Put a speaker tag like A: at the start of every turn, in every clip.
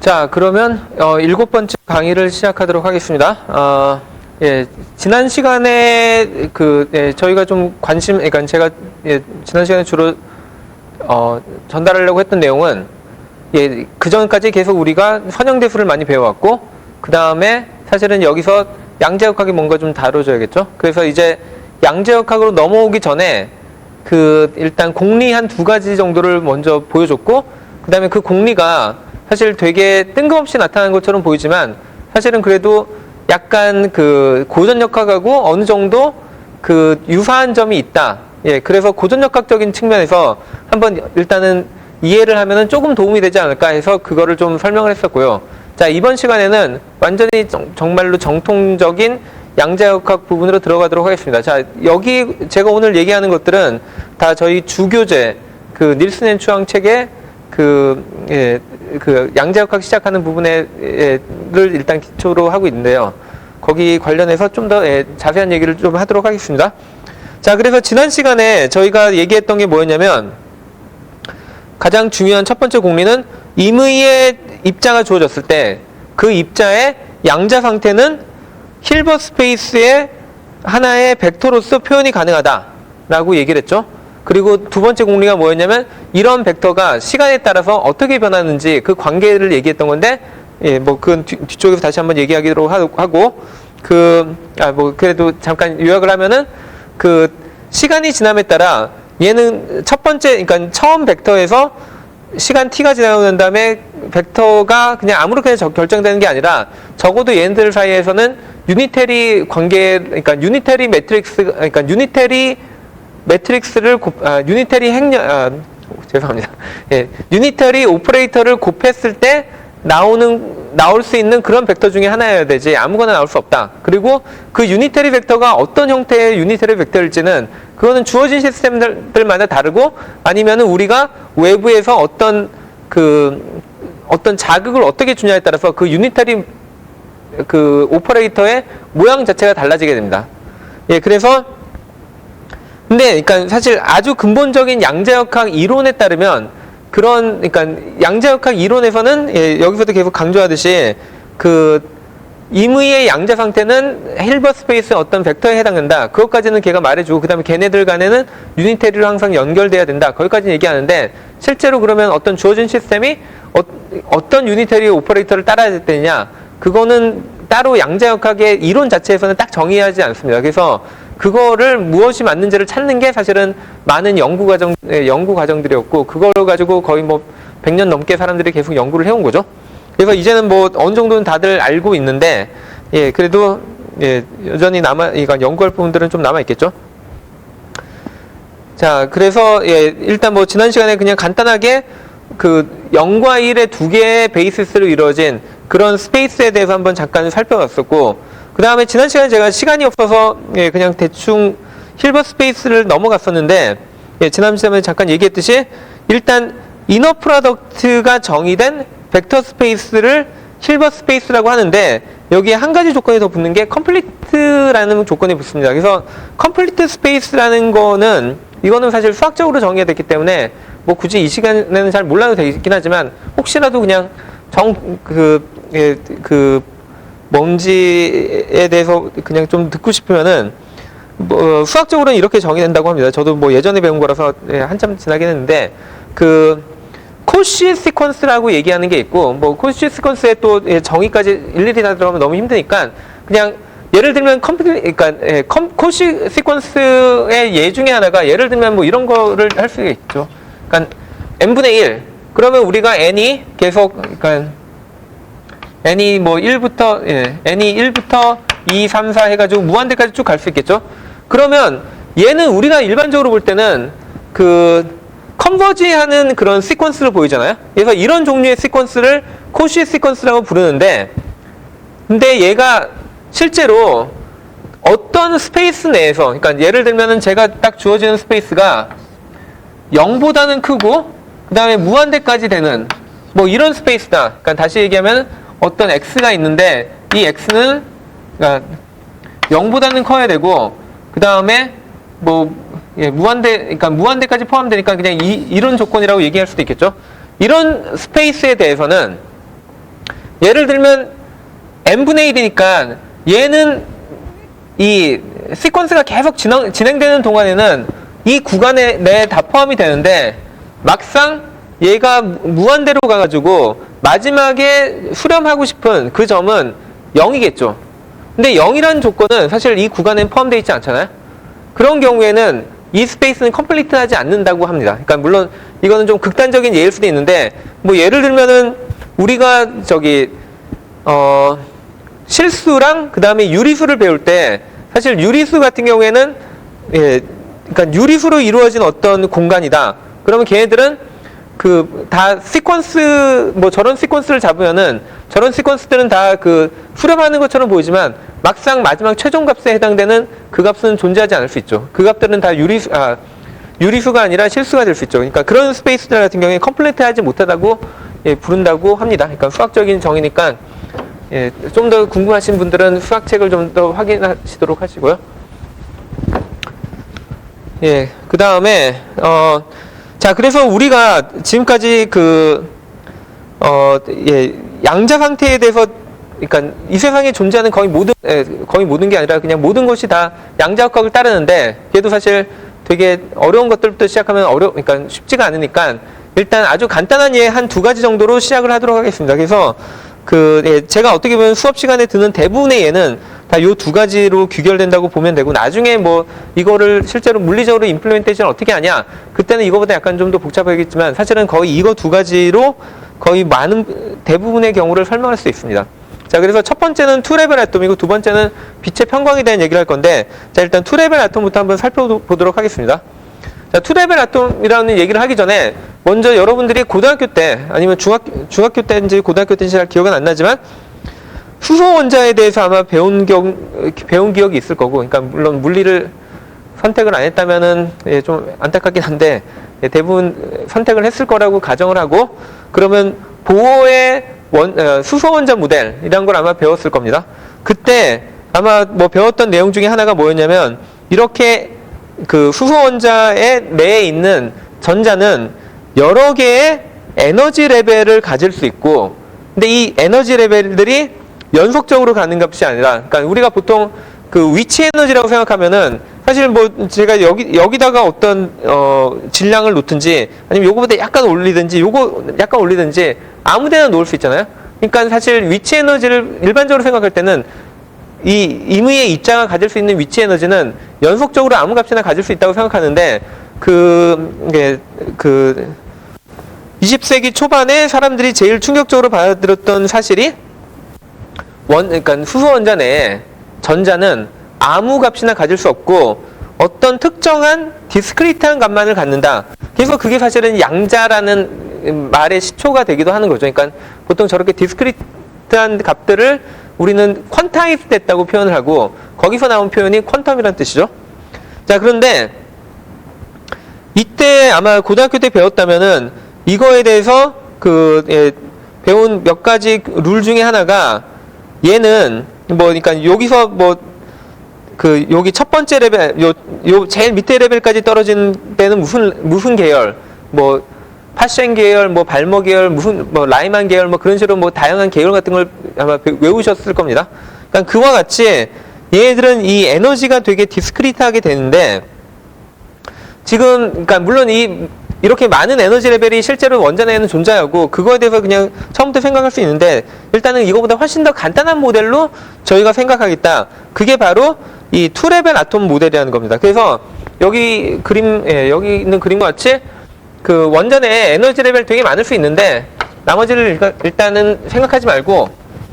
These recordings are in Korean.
A: 자, 그러면 7번째 강의를 시작하도록 하겠습니다. 지난 시간에 저희가 좀 그러니까 제가 지난 시간에 주로 전달하려고 했던 내용은 그 전까지 계속 우리가 선형대수를 많이 배워왔고, 그 다음에 사실은 여기서 양자역학이 뭔가 좀 다뤄줘야겠죠. 그래서 이제 양자역학으로 넘어오기 전에 일단 공리 한 2가지 정도를 먼저 보여줬고, 그 다음에 그 공리가 사실 되게 뜬금없이 나타나는 것처럼 보이지만 사실은 그래도 약간 고전역학하고 어느 정도 유사한 점이 있다. 그래서 고전역학적인 측면에서 한번 일단은 이해를 하면은 조금 도움이 되지 않을까 해서 그거를 좀 설명을 했었고요. 자, 이번 시간에는 완전히 정말로 정통적인 양자역학 부분으로 들어가도록 하겠습니다. 자, 여기 제가 오늘 얘기하는 것들은 다 저희 주교재 닐슨 앤 추앙 책의 양자역학 시작하는 부분을 일단 기초로 하고 있는데요. 거기 관련해서 좀 더 자세한 얘기를 좀 하도록 하겠습니다. 자, 그래서 지난 시간에 저희가 얘기했던 게 뭐였냐면, 가장 중요한 첫 번째 공리는 임의의 입자가 주어졌을 때 그 입자의 양자 상태는 힐버트 스페이스의 하나의 벡터로서 표현이 가능하다라고 얘기를 했죠. 그리고 두 번째 공리가 뭐였냐면, 이런 벡터가 시간에 따라서 어떻게 변하는지 그 관계를 얘기했던 건데, 뒤쪽에서 다시 한번 얘기하기로 하고, 그래도 잠깐 요약을 하면은, 시간이 지남에 따라 얘는 첫 번째, 그러니까 처음 벡터에서 시간 t가 지나고 난 다음에 벡터가 그냥 아무렇게나 결정되는 게 아니라, 적어도 얘네들 사이에서는 유니테리 관계, 그러니까 유니테리 매트릭스, 그러니까 유니테리 매트릭스를 유니터리 오퍼레이터를 곱했을 때 나올 수 있는 그런 벡터 중에 하나여야 되지 아무거나 나올 수 없다. 그리고 그 유니터리 벡터가 어떤 형태의 유니터리 벡터일지는 그거는 주어진 시스템들마다 다르고, 아니면은 우리가 외부에서 어떤 자극을 어떻게 주냐에 따라서 그 유니터리 오퍼레이터의 모양 자체가 달라지게 됩니다. 그래서 그러니까 사실 아주 근본적인 양자역학 이론에 따르면 그러니까 양자역학 이론에서는 여기서도 계속 강조하듯이 임의의 양자 상태는 힐버트 스페이스의 어떤 벡터에 해당된다. 그것까지는 걔가 말해주고, 그 다음에 걔네들 간에는 유니테리로 항상 연결돼야 된다. 거기까지는 얘기하는데, 실제로 그러면 어떤 주어진 시스템이 어떤 유니테리 오퍼레이터를 따라야 되느냐, 그거는 따로 양자역학의 이론 자체에서는 딱 정의하지 않습니다. 그래서 그거를 무엇이 맞는지를 찾는 게 사실은 많은 연구 과정들이었고, 그걸 가지고 거의 100년 넘게 사람들이 계속 연구를 해온 거죠. 그래서 이제는 어느 정도는 다들 알고 있는데, 그래도 여전히 그러니까 연구할 부분들은 좀 남아있겠죠. 자, 그래서 일단 지난 시간에 그냥 간단하게 0과 1의 2개의 베이시스로 이루어진 그런 스페이스에 대해서 한번 잠깐 살펴봤었고, 그 다음에 지난 시간에 제가 시간이 없어서 그냥 대충 힐버트 스페이스를 넘어갔었는데, 지난 시간에 잠깐 얘기했듯이 일단 이너 프로덕트가 정의된 벡터 스페이스를 힐버트 스페이스라고 하는데, 여기에 한 가지 조건이 더 붙는 게 컴플리트라는 조건이 붙습니다. 그래서 컴플리트 스페이스라는 이거는 사실 수학적으로 정의가 됐기 때문에 굳이 이 시간에는 잘 몰라도 되긴 하지만, 혹시라도 그냥 뭔지에 대해서 그냥 좀 듣고 싶으면은 수학적으로는 이렇게 정의된다고 합니다. 저도 예전에 배운 거라서 한참 지나긴 했는데, 코시 시퀀스라고 얘기하는 게 있고, 코시 시퀀스의 또 정의까지 일일이 다 들어가면 너무 힘드니까 그냥 예를 들면 코시 시퀀스의 예 중에 하나가, 예를 들면 이런 거를 할 수가 있죠. 그러니까 n분의 1. 그러면 우리가 n이 계속, n이 1부터, n이 1부터 2, 3, 4 해가지고 무한대까지 쭉 갈 수 있겠죠? 그러면 얘는 우리가 일반적으로 볼 때는 컨버지하는 그런 시퀀스를 보이잖아요? 그래서 이런 종류의 시퀀스를 코시 시퀀스라고 부르는데, 근데 얘가 실제로 어떤 스페이스 내에서, 그러니까 예를 들면은 제가 딱 주어지는 스페이스가 0보다는 크고, 그 다음에 무한대까지 되는, 이런 스페이스다. 그러니까 다시 얘기하면 어떤 x가 있는데, 이 x는, 그러니까 0보다는 커야 되고, 그 다음에 그러니까 무한대까지 포함되니까 그냥 이런 조건이라고 얘기할 수도 있겠죠. 이런 스페이스에 대해서는 예를 들면 n분의 1이니까 얘는 이 시퀀스가 계속 진행되는 동안에는 이 구간에 내에 다 포함이 되는데 막상 얘가 무한대로 가가지고 마지막에 수렴하고 싶은 그 점은 0이겠죠. 근데 0이라는 조건은 사실 이 구간에 포함되어 있지 않잖아요. 그런 경우에는 이 스페이스는 컴플리트하지 않는다고 합니다. 그러니까 물론 이거는 좀 극단적인 예일 수도 있는데 뭐 예를 들면은 우리가 실수랑 그 다음에 유리수를 배울 때 사실 유리수 같은 경우에는 그러니까 유리수로 이루어진 어떤 공간이다. 그러면 걔네들은 다 시퀀스 뭐 저런 시퀀스를 잡으면은 저런 시퀀스들은 다 수렴하는 것처럼 보이지만 막상 마지막 최종 값에 해당되는 그 값은 존재하지 않을 수 있죠. 그 값들은 다 유리수가 아니라 실수가 될 수 있죠. 그러니까 그런 스페이스들 같은 경우에 컴플리트하지 못하다고 부른다고 합니다. 그러니까 수학적인 정의니까 좀 더 궁금하신 분들은 수학책을 좀 더 확인하시도록 하시고요. 그 다음에 자, 그래서 우리가 지금까지 양자 상태에 대해서, 그러니까 이 세상에 존재하는 거의 모든 게 아니라 그냥 모든 것이 다 양자역학을 따르는데, 걔도 사실 되게 어려운 것들부터 시작하면 그러니까 쉽지가 않으니까, 일단 아주 간단한 예 한 2가지 정도로 시작을 하도록 하겠습니다. 그래서 제가 어떻게 보면 수업 시간에 드는 대부분의 예는 다 요 2가지로 규결된다고 보면 되고, 나중에 뭐 이거를 실제로 물리적으로 임플리멘테이션 어떻게 하냐, 그때는 이거보다 약간 좀 더 복잡하겠지만 사실은 거의 이거 2가지로 거의 대부분의 경우를 설명할 수 있습니다. 자, 그래서 첫 번째는 투레벨 아톰이고 두 번째는 빛의 편광에 대한 얘기를 할 건데, 자, 일단 투레벨 아톰부터 한번 살펴보도록 하겠습니다. 자, 투레벨 아톰이라는 얘기를 하기 전에 먼저 여러분들이 고등학교 때 아니면 중학교 때인지 고등학교 때인지 잘 기억은 안 나지만 수소 원자에 대해서 아마 배운 기억이 있을 거고, 그러니까 물론 물리를 선택을 안 했다면은 좀 안타깝긴 한데 대부분 선택을 했을 거라고 가정을 하고, 그러면 보어의 수소 원자 모델이라는 걸 아마 배웠을 겁니다. 그때 아마 뭐 배웠던 내용 중에 하나가 뭐였냐면, 이렇게 수소 원자의 내에 있는 전자는 여러 개의 에너지 레벨을 가질 수 있고, 근데 이 에너지 레벨들이 연속적으로 가는 값이 아니라, 그러니까 우리가 보통 위치 에너지라고 생각하면은 사실 뭐 제가 여기다가 어떤 질량을 놓든지 아니면 요거보다 약간 올리든지 요거 약간 올리든지 아무 데나 놓을 수 있잖아요. 그러니까 사실 위치 에너지를 일반적으로 생각할 때는 이 임의의 입자가 가질 수 있는 위치 에너지는 연속적으로 아무 값이나 가질 수 있다고 생각하는데, 20세기 초반에 사람들이 제일 충격적으로 받아들였던 사실이 그러니까 수소 원자 내에 전자는 아무 값이나 가질 수 없고 어떤 특정한 디스크리트한 값만을 갖는다. 그래서 그게 사실은 양자라는 말의 시초가 되기도 하는 거죠. 그러니까 보통 저렇게 디스크리트한 값들을 우리는 퀀타이즈 됐다고 표현을 하고, 거기서 나온 표현이 퀀텀이라는 뜻이죠. 자, 그런데 이때 아마 고등학교 때 배웠다면은 이거에 대해서 배운 몇 가지 룰 중에 하나가, 얘는 그러니까 여기서 여기 첫 번째 레벨, 요 제일 밑에 레벨까지 떨어진 데는 무슨 계열, 파셴 계열, 발머 계열, 라이만 계열, 그런 식으로 다양한 계열 같은 걸 아마 외우셨을 겁니다. 그러니까 그와 같이 얘네들은 이 에너지가 되게 디스크리트하게 되는데, 지금, 그러니까 물론 이렇게 많은 에너지 레벨이 실제로 원자 내에는 존재하고, 그거에 대해서 그냥 처음부터 생각할 수 있는데, 일단은 이거보다 훨씬 더 간단한 모델로 저희가 생각하겠다. 그게 바로 이 2레벨 아톰 모델이라는 겁니다. 그래서 여기 여기 있는 그림과 같이 원자 내에 에너지 레벨 되게 많을 수 있는데, 나머지를 일단은 생각하지 말고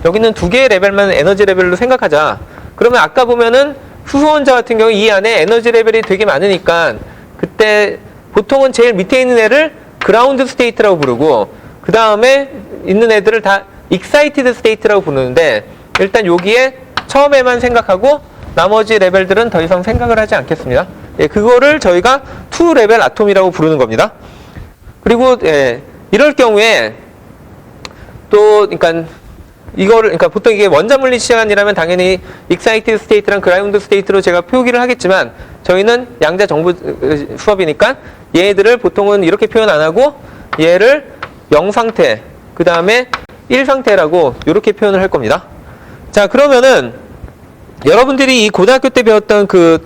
A: 여기는 2개의 레벨만 에너지 레벨로 생각하자. 그러면 아까 보면은 수소 원자 같은 경우 이 안에 에너지 레벨이 되게 많으니까, 그때 보통은 제일 밑에 있는 애를 그라운드 스테이트라고 부르고, 그 다음에 있는 애들을 다 익사이티드 스테이트라고 부르는데, 일단 여기에 처음에만 생각하고 나머지 레벨들은 더 이상 생각을 하지 않겠습니다. 그거를 저희가 2레벨 아톰이라고 부르는 겁니다. 그리고 이럴 경우에 또 그러니까 보통 이게 원자물리 시간이라면 당연히 익사이티드 스테이트랑 그라운드 스테이트로 제가 표기를 하겠지만, 저희는 양자 정보 수업이니까 얘들을 보통은 이렇게 표현 안 하고 얘를 0상태, 그 다음에 1상태라고 이렇게 표현을 할 겁니다. 자, 그러면은 여러분들이 이 고등학교 때 배웠던 그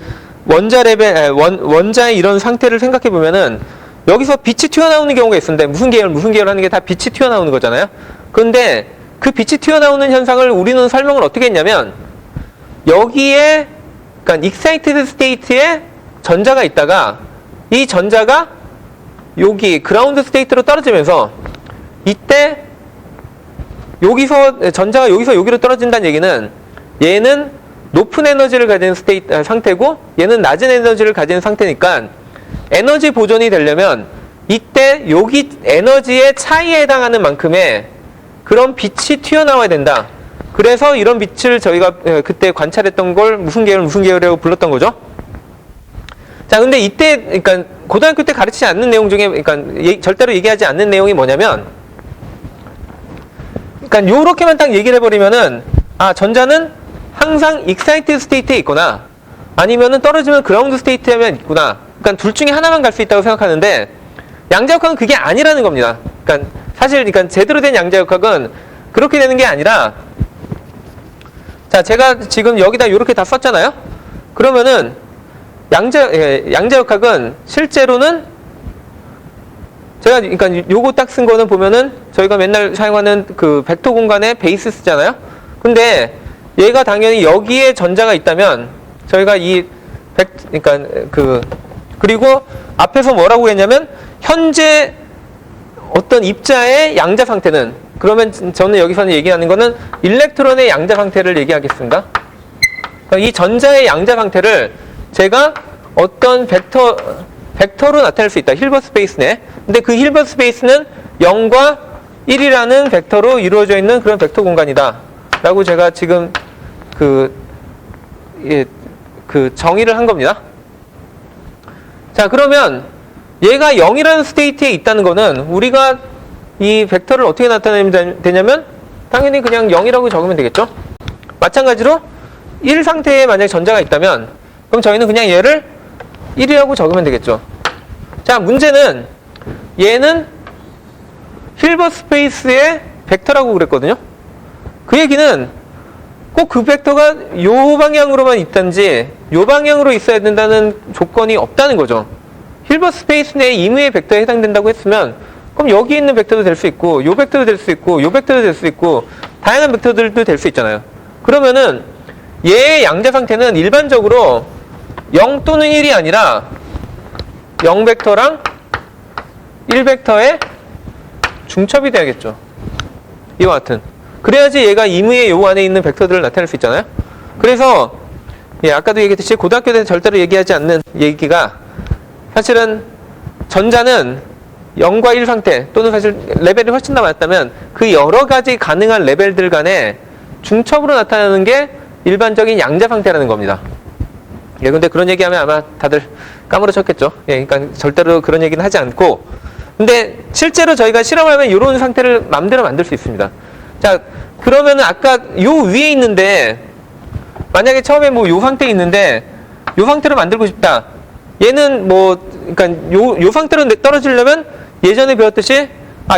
A: 원자의 이런 상태를 생각해 보면은 여기서 빛이 튀어나오는 경우가 있었는데 무슨 계열 하는 게 다 빛이 튀어나오는 거잖아요. 그런데 그 빛이 튀어나오는 현상을 우리는 설명을 어떻게 했냐면 여기에 그러니까 excited state에 전자가 있다가 이 전자가 여기 그라운드 스테이트로 떨어지면서 이때 여기서 전자가 여기서 여기로 떨어진다는 얘기는 얘는 높은 에너지를 가진 상태고 얘는 낮은 에너지를 가진 상태니까 에너지 보존이 되려면 이때 여기 에너지의 차이에 해당하는 만큼의 그런 빛이 튀어나와야 된다. 그래서 이런 빛을 저희가 그때 관찰했던 걸 무슨 계열이라고 불렀던 거죠. 자, 근데 이때 그러니까 고등학교 때 가르치지 않는 내용 중에 그러니까 절대로 얘기하지 않는 내용이 뭐냐면 그러니까 요렇게만 딱 얘기를 해버리면은 아, 전자는 항상 excited state에 있거나 아니면은 떨어지면 ground state에 있구나. 그러니까 둘 중에 하나만 갈 수 있다고 생각하는데 양자역학은 그게 아니라는 겁니다. 그러니까 사실 그러니까 제대로 된 양자역학은 그렇게 되는 게 아니라 자, 제가 지금 여기다 이렇게 다 썼잖아요. 그러면은 양자역학은 실제로는 제가 그러니까 요거 딱 쓴 거는 보면은 저희가 맨날 사용하는 그 벡터 공간의 베이스 쓰잖아요. 근데 얘가 당연히 여기에 전자가 있다면 저희가 그러니까 그리고 앞에서 뭐라고 했냐면 현재 어떤 입자의 양자 상태는 그러면 저는 여기서는 얘기하는 거는 일렉트론의 양자 상태를 얘기하겠습니다. 그러니까 이 전자의 양자 상태를 제가 어떤 벡터로 나타낼 수 있다. 힐버트 스페이스 내. 근데 그 힐버트 스페이스는 0과 1이라는 벡터로 이루어져 있는 그런 벡터 공간이다. 라고 제가 지금 그 정의를 한 겁니다. 자, 그러면 얘가 0이라는 스테이트에 있다는 거는 우리가 이 벡터를 어떻게 나타내면 되냐면 당연히 그냥 0이라고 적으면 되겠죠. 마찬가지로 1 상태에 만약에 전자가 있다면 그럼 저희는 그냥 얘를 1이라고 적으면 되겠죠. 자, 문제는 얘는 힐버트 스페이스의 벡터라고 그랬거든요. 그 얘기는 꼭 그 벡터가 요 방향으로만 있든지 요 방향으로 있어야 된다는 조건이 없다는 거죠. 힐버트 스페이스 내 임의의 벡터에 해당된다고 했으면 그럼 여기 있는 벡터도 될 수 있고 요 벡터도 될 수 있고 요 벡터도 될 수 있고 다양한 벡터들도 될 수 있잖아요. 그러면은 얘의 양자 상태는 일반적으로 0 또는 1이 아니라 0벡터랑 1벡터의 중첩이 돼야겠죠. 이와 같은. 그래야지 얘가 임의의 요 안에 있는 벡터들을 나타낼 수 있잖아요. 그래서 아까도 얘기했듯이 고등학교 때 절대로 얘기하지 않는 얘기가 사실은 전자는 0과 1 상태 또는 사실 레벨이 훨씬 더 많았다면 그 여러 가지 가능한 레벨들 간에 중첩으로 나타나는 게 일반적인 양자 상태라는 겁니다. 예, 근데 그런 얘기하면 아마 다들 까무러쳤겠죠. 예, 그러니까 절대로 그런 얘기는 하지 않고 근데 실제로 저희가 실험하면 이런 상태를 마음대로 만들 수 있습니다. 자, 그러면은 아까 요 위에 있는데 만약에 처음에 뭐 요 상태에 있는데 요 상태로 만들고 싶다. 얘는 뭐 그러니까 요 상태로 떨어지려면 예전에 배웠듯이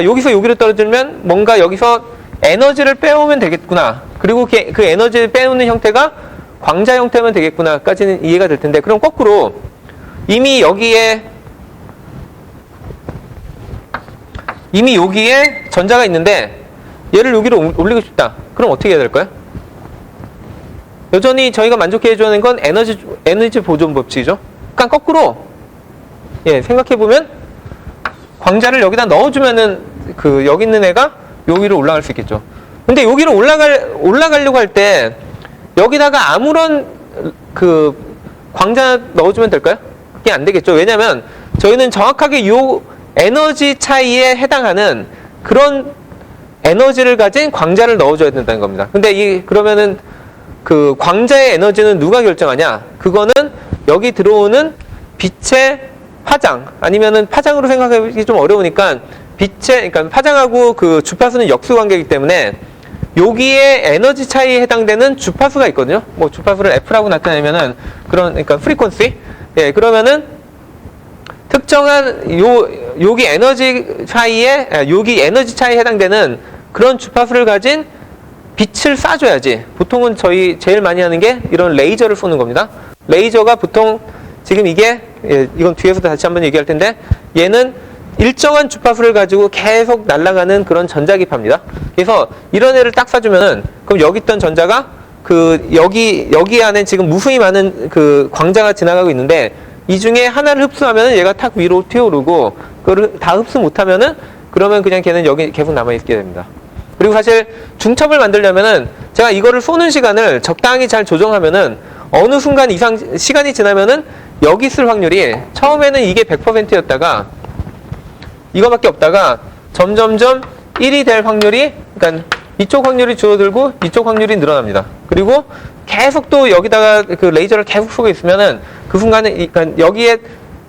A: 여기서 여기로 떨어지면 뭔가 여기서 에너지를 빼오면 되겠구나. 그리고 그 에너지를 빼오는 형태가 광자 형태면 되겠구나까지는 이해가 될 텐데 그럼 거꾸로 이미 여기에 전자가 있는데 얘를 여기로 올리고 싶다. 그럼 어떻게 해야 될까요? 여전히 저희가 만족해 주는 건 에너지 보존 법칙이죠. 그러니까 거꾸로 생각해 보면 광자를 여기다 넣어주면은 여기 있는 애가 여기로 올라갈 수 있겠죠. 근데 여기로 올라가려고 할 때 여기다가 아무런 광자 넣어주면 될까요? 그게 안 되겠죠. 왜냐면 저희는 정확하게 요 에너지 차이에 해당하는 그런 에너지를 가진 광자를 넣어줘야 된다는 겁니다. 근데 그러면은 그 광자의 에너지는 누가 결정하냐? 그거는 여기 들어오는 빛의 파장 아니면은 파장으로 생각하기 좀 어려우니까 그러니까 파장하고 그 주파수는 역수 관계이기 때문에 여기에 에너지 차이에 해당되는 주파수가 있거든요. 뭐 주파수를 F라고 나타내면은 그러니까 프리퀀시. 예, 그러면은 특정한 여기 에너지 차이에 해당되는 그런 주파수를 가진 빛을 쏴줘야지. 보통은 저희 제일 많이 하는 게 이런 레이저를 쏘는 겁니다. 레이저가 보통 지금 이게 이건 뒤에서 다시 한번 얘기할 텐데 얘는 일정한 주파수를 가지고 계속 날아가는 그런 전자기파입니다. 그래서 이런 애를 딱 쏴주면은 그럼 여기 있던 전자가 그 여기 안에 지금 무수히 많은 그 광자가 지나가고 있는데 이 중에 하나를 흡수하면은 얘가 탁 위로 튀어오르고 그걸 다 흡수 못하면은 그러면 그냥 걔는 여기 계속 남아있게 됩니다. 그리고 사실 중첩을 만들려면은 제가 이거를 쏘는 시간을 적당히 잘 조정하면은 어느 순간 이상 시간이 지나면은 여기 있을 확률이 처음에는 이게 100%였다가 이거밖에 없다가 점점점 1이 될 확률이 그러니까 이쪽 확률이 줄어들고 이쪽 확률이 늘어납니다. 그리고 계속 또 여기다가 그 레이저를 계속 쏘고 있으면은 그 순간에 그러니까 여기에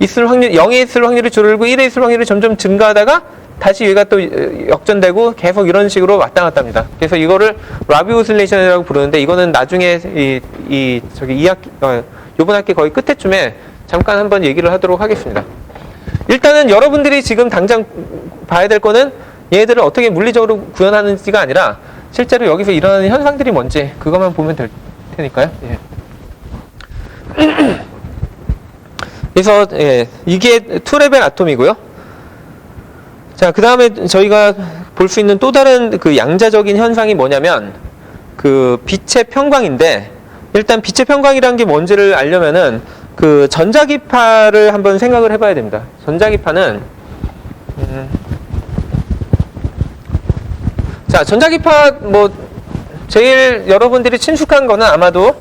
A: 있을 확률 0에 있을 확률이 줄어들고 1에 있을 확률이 점점 증가하다가 다시 얘가 또 역전되고 계속 이런 식으로 왔다 갔다 합니다. 그래서 이거를 라비 오실레이션이라고 부르는데 이거는 나중에 저기 2학기 요번 학기 거의 끝에쯤에 잠깐 한번 얘기를 하도록 하겠습니다. 일단은 여러분들이 지금 당장 봐야 될 거는 얘들을 어떻게 물리적으로 구현하는지가 아니라 실제로 여기서 일어나는 현상들이 뭔지 그것만 보면 될 테니까요. 예. 그래서 이게 2레벨 아톰이고요. 자, 그 다음에 저희가 볼 수 있는 또 다른 그 양자적인 현상이 뭐냐면 그 빛의 평광인데 일단 빛의 평광이라는 게 뭔지를 알려면은 그 전자기파를 한번 생각을 해봐야 됩니다. 전자기파는 자, 전자기파 뭐 제일 여러분들이 친숙한 거는 아마도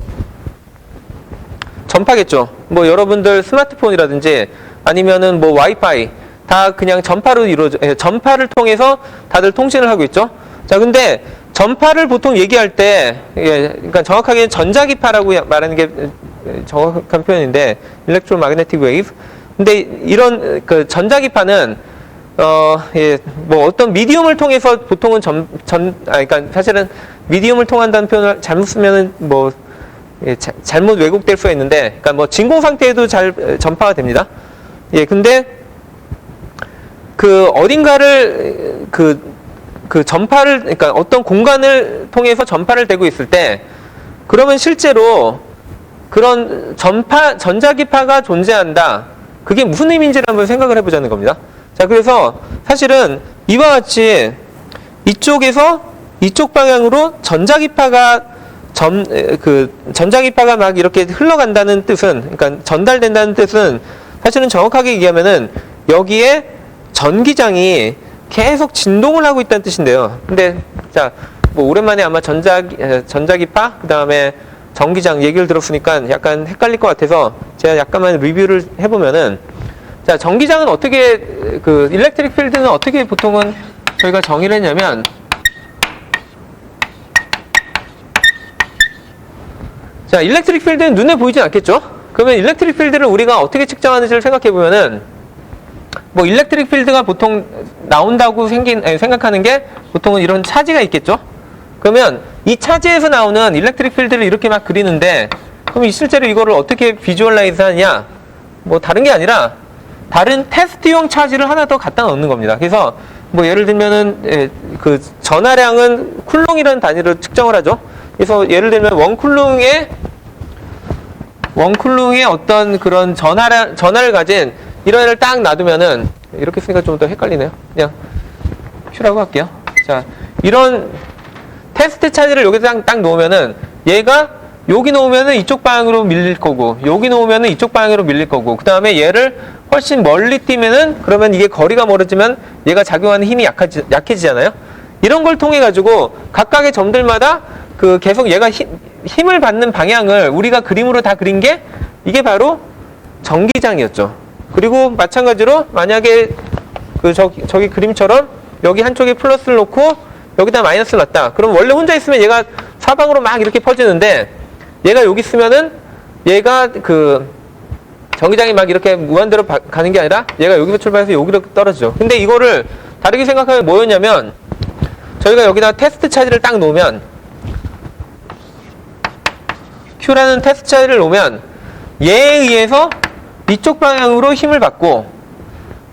A: 전파겠죠. 뭐 여러분들 스마트폰이라든지 아니면은 뭐 와이파이 다 그냥 전파로 전파를 통해서 다들 통신을 하고 있죠. 자, 근데 전파를 보통 얘기할 때, 그러니까 정확하게는 전자기파라고 말하는 게 정확한 표현인데, electromagnetic wave. 근데 이런 그 전자기파는 뭐 어떤 미디움을 통해서 보통은 그러니까 사실은 미디움을 통한다는 표현을 잘못 쓰면은 뭐 잘못 왜곡될 수가 있는데, 그러니까 뭐 진공 상태에도 잘 전파가 됩니다. 근데 그 어딘가를 그 전파를 그러니까 어떤 공간을 통해서 전파를 되고 있을 때 그러면 실제로 그런 전자기파가 존재한다. 그게 무슨 의미인지를 한번 생각을 해보자는 겁니다. 자, 그래서 사실은 이와 같이 이쪽에서 이쪽 방향으로 전자기파가 막 이렇게 흘러간다는 뜻은 그러니까 전달된다는 뜻은 사실은 정확하게 얘기하면은 여기에 전기장이 계속 진동을 하고 있다는 뜻인데요. 근데 자, 뭐 오랜만에 아마 전자기파 그다음에 전기장 얘기를 들었으니까 약간 헷갈릴 것 같아서 제가 약간만 리뷰를 해보면은 자, 전기장은 어떻게 그 일렉트릭 필드는 어떻게 보통은 저희가 정의를 했냐면 자, 일렉트릭 필드는 눈에 보이진 않겠죠? 그러면 일렉트릭 필드를 우리가 어떻게 측정하는지를 생각해 보면은 뭐 일렉트릭 필드가 보통 나온다고 생각하는 게 보통은 이런 차지가 있겠죠? 그러면 이 차지에서 나오는 일렉트릭 필드를 이렇게 막 그리는데 그럼 실제로 이거를 어떻게 비주얼라이즈 하냐? 뭐 다른 게 아니라 다른 테스트용 차지를 하나 더 갖다 넣는 겁니다. 그래서 뭐 예를 들면은 그 전하량은 쿨롱이라는 단위로 측정을 하죠. 그래서 예를 들면 원쿨롱의 어떤 그런 전하를 가진 이런 애를 딱 놔두면은 이렇게 쓰니까 좀 더 헷갈리네요. 그냥 Q라고 할게요. 자, 이런 테스트 차지를 여기다 딱 놓으면은 얘가 여기 놓으면은 이쪽 방향으로 밀릴 거고 여기 놓으면은 이쪽 방향으로 밀릴 거고 그 다음에 얘를 훨씬 멀리 뛰면은 그러면 이게 거리가 멀어지면 얘가 작용하는 힘이 약해지잖아요. 이런 걸 통해 가지고 각각의 점들마다 그 계속 얘가 힘을 받는 방향을 우리가 그림으로 다 그린 게 이게 바로 전기장이었죠. 그리고 마찬가지로 만약에 그 저기 그림처럼 여기 한쪽에 플러스를 놓고 여기다 마이너스를 놨다. 그럼 원래 혼자 있으면 얘가 사방으로 막 이렇게 퍼지는데 얘가 여기 있으면은 얘가 그 전기장이 막 이렇게 무한대로 가는 게 아니라 얘가 여기서 출발해서 여기로 떨어지죠. 근데 이거를 다르게 생각하면 뭐였냐면 저희가 여기다 테스트 차지를 딱 놓으면 Q라는 테스트 차지를 놓으면 얘에 의해서 이쪽 방향으로 힘을 받고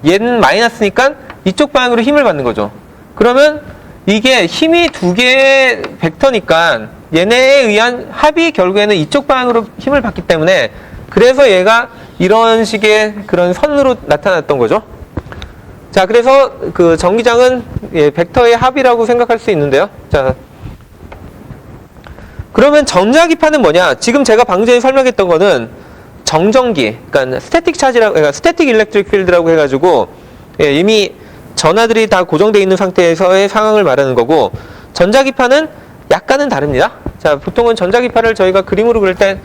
A: 얘는 마이너스니까 이쪽 방향으로 힘을 받는 거죠. 그러면 이게 힘이 두 개의 벡터니까 얘네에 의한 합이 결국에는 이쪽 방향으로 힘을 받기 때문에 그래서 얘가 이런 식의 그런 선으로 나타났던 거죠. 자, 그래서 그 전기장은 예, 벡터의 합이라고 생각할 수 있는데요. 자, 그러면 전자기파는 뭐냐? 지금 제가 방금 전에 설명했던 거는 정전기, 그러니까 스태틱 차지라고, 그러니까 스태틱 일렉트릭 필드라고 해가지고 예, 이미 전하들이 다 고정되어 있는 상태에서의 상황을 말하는 거고, 전자기파는 약간은 다릅니다. 자, 보통은 전자기파를 저희가 그림으로 그릴 때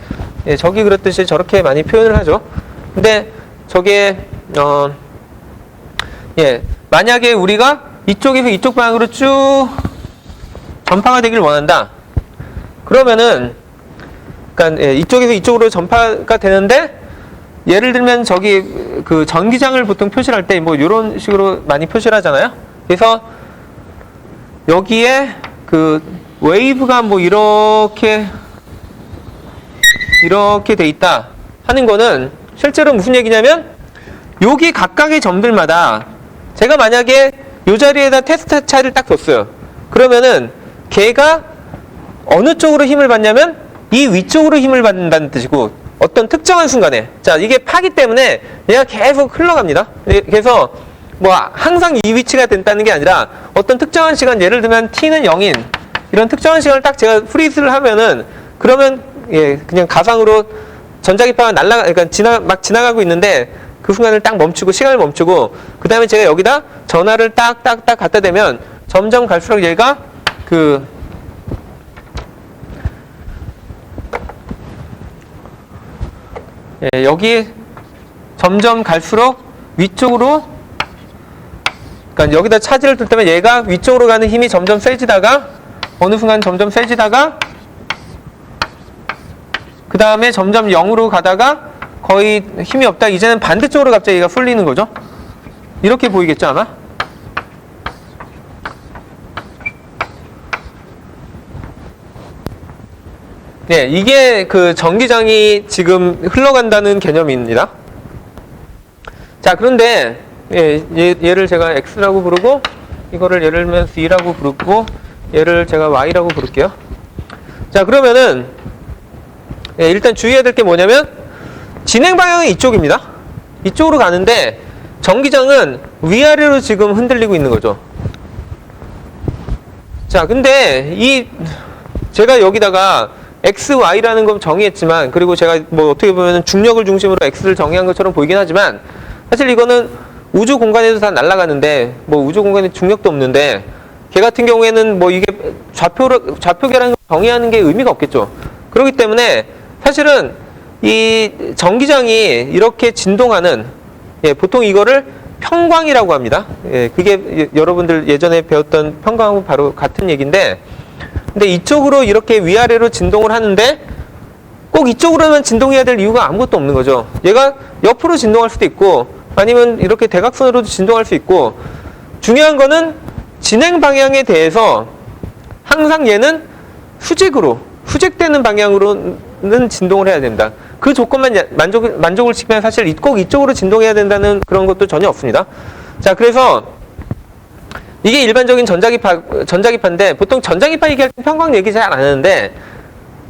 A: 예, 저기 그렸듯이 저렇게 많이 표현을 하죠. 근데 저게 예, 만약에 우리가 이쪽에서 이쪽 방향으로 쭉 전파가 되길 원한다. 그러면은 그러니까 예, 이쪽에서 이쪽으로 전파가 되는데 예를 들면 저기 그 전기장을 보통 표시할 때 뭐 이런 식으로 많이 표시를 하잖아요. 그래서 여기에 그 웨이브가 뭐 이렇게 돼 있다 하는 거는 실제로 무슨 얘기냐면 여기 각각의 점들마다 제가 만약에 이 자리에다 테스트 차를 딱 뒀어요. 그러면은 걔가 어느 쪽으로 힘을 받냐면 이 위쪽으로 힘을 받는다는 뜻이고, 어떤 특정한 순간에, 자, 이게 파기 때문에 얘가 계속 흘러갑니다. 그래서 뭐 항상 이 위치가 된다는 게 아니라 어떤 특정한 시간, 예를 들면 t는 0인 이런 특정한 시간을 딱 제가 프리즈를 하면은 그러면 예, 그냥 가상으로 전자기파가 그러니까 막 지나가고 있는데 그 순간을 딱 멈추고 시간을 멈추고 그 다음에 제가 여기다 전화를 딱딱딱 갖다 대면 점점 갈수록 얘가 그 예, 여기 점점 갈수록 위쪽으로, 그러니까 여기다 차지를 둘 때면 얘가 위쪽으로 가는 힘이 점점 세지다가 어느 순간 점점 세지다가 그 다음에 점점 0으로 가다가 거의 힘이 없다. 이제는 반대쪽으로 갑자기 얘가 쏠리는 거죠. 이렇게 보이겠죠, 아마? 네, 이게 그 전기장이 지금 흘러간다는 개념입니다. 자, 그런데 예, 얘를 제가 X라고 부르고 이거를 예를 들면 Z라고 부르고 얘를 제가 Y라고 부를게요. 자, 그러면은 예, 일단 주의해야 될 게 뭐냐면 진행 방향은 이쪽입니다. 이쪽으로 가는데 전기장은 위아래로 지금 흔들리고 있는 거죠. 자, 근데 제가 여기다가 X, Y라는 건 정의했지만, 그리고 제가 뭐 어떻게 보면 중력을 중심으로 X를 정의한 것처럼 보이긴 하지만 사실 이거는 우주 공간에서 다 날아가는데 뭐 우주 공간에 중력도 없는데 걔 같은 경우에는 뭐 이게 좌표계라는 걸 정의하는 게 의미가 없겠죠. 그렇기 때문에 사실은 이 전기장이 이렇게 진동하는, 예, 보통 이거를 평광이라고 합니다. 예, 그게 여러분들 예전에 배웠던 평광하고 바로 같은 얘기인데, 근데 이쪽으로 이렇게 위아래로 진동을 하는데 꼭 이쪽으로만 진동해야 될 이유가 아무것도 없는 거죠. 얘가 옆으로 진동할 수도 있고 아니면 이렇게 대각선으로도 진동할 수 있고, 중요한 거는 진행 방향에 대해서 항상 얘는 후직되는 방향으로는 진동을 해야 된다. 그 조건만 만족을 시키면 사실 꼭 이쪽으로 진동해야 된다는 그런 것도 전혀 없습니다. 자, 그래서 이게 일반적인 전자기파인데 보통 전자기파 얘기할 때 평광 얘기 잘 안 하는데,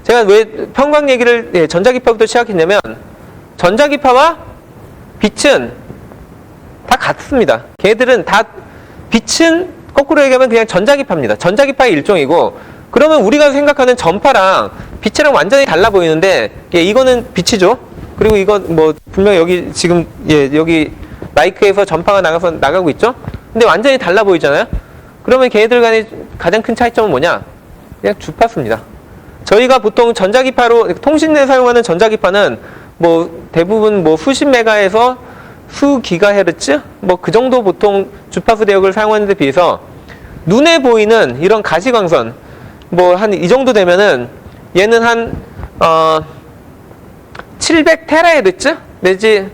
A: 제가 왜 평광 얘기를 예, 전자기파부터 시작했냐면 전자기파와 빛은 다 같습니다. 걔들은 다, 빛은 거꾸로 얘기하면 그냥 전자기파입니다. 전자기파의 일종이고, 그러면 우리가 생각하는 전파랑 빛이랑 완전히 달라 보이는데, 예, 이거는 빛이죠. 그리고 이거 뭐 분명 여기 지금 예, 여기 마이크에서 전파가 나가고 있죠. 근데 완전히 달라 보이잖아요. 그러면 걔네들 간의 가장 큰 차이점은 뭐냐? 그냥 주파수입니다. 저희가 보통 전자기파로 통신에 사용하는 전자기파는 뭐 대부분 뭐 수십 메가에서 수 기가헤르츠 뭐 그 정도 보통 주파수 대역을 사용하는 데 비해서 눈에 보이는 이런 가시광선 뭐 한 이 정도 되면은 얘는 한 700 테라헤르츠 내지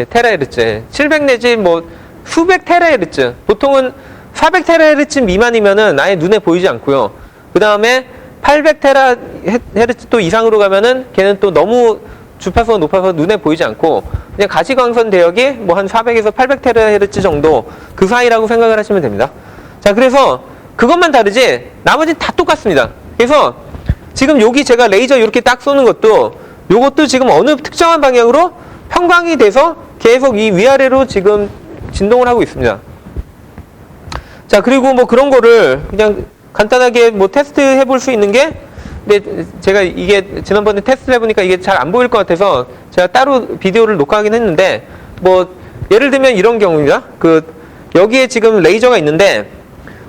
A: 테라헤르츠 700 내지 뭐 수백 테라헤르츠, 보통은 400 테라헤르츠 미만이면은 아예 눈에 보이지 않고요. 그 다음에 800 테라헤르츠 또 이상으로 가면은 걔는 또 너무 주파수가 높아서 눈에 보이지 않고 그냥 가시광선 대역이 뭐 한 400에서 800 테라헤르츠 정도 그 사이라고 생각을 하시면 됩니다. 자, 그래서 그것만 다르지 나머지는 다 똑같습니다. 그래서 지금 여기 제가 레이저 이렇게 딱 쏘는 것도 요것도 지금 어느 특정한 방향으로 평광이 돼서 계속 이 위아래로 지금 진동을 하고 있습니다. 자, 그리고 뭐 그런 거를 그냥 간단하게 뭐 테스트 해볼 수 있는 게, 근데 제가 이게 지난번에 테스트 해보니까 이게 잘 안 보일 것 같아서 제가 따로 비디오를 녹화하긴 했는데, 뭐 예를 들면 이런 경우입니다. 여기에 지금 레이저가 있는데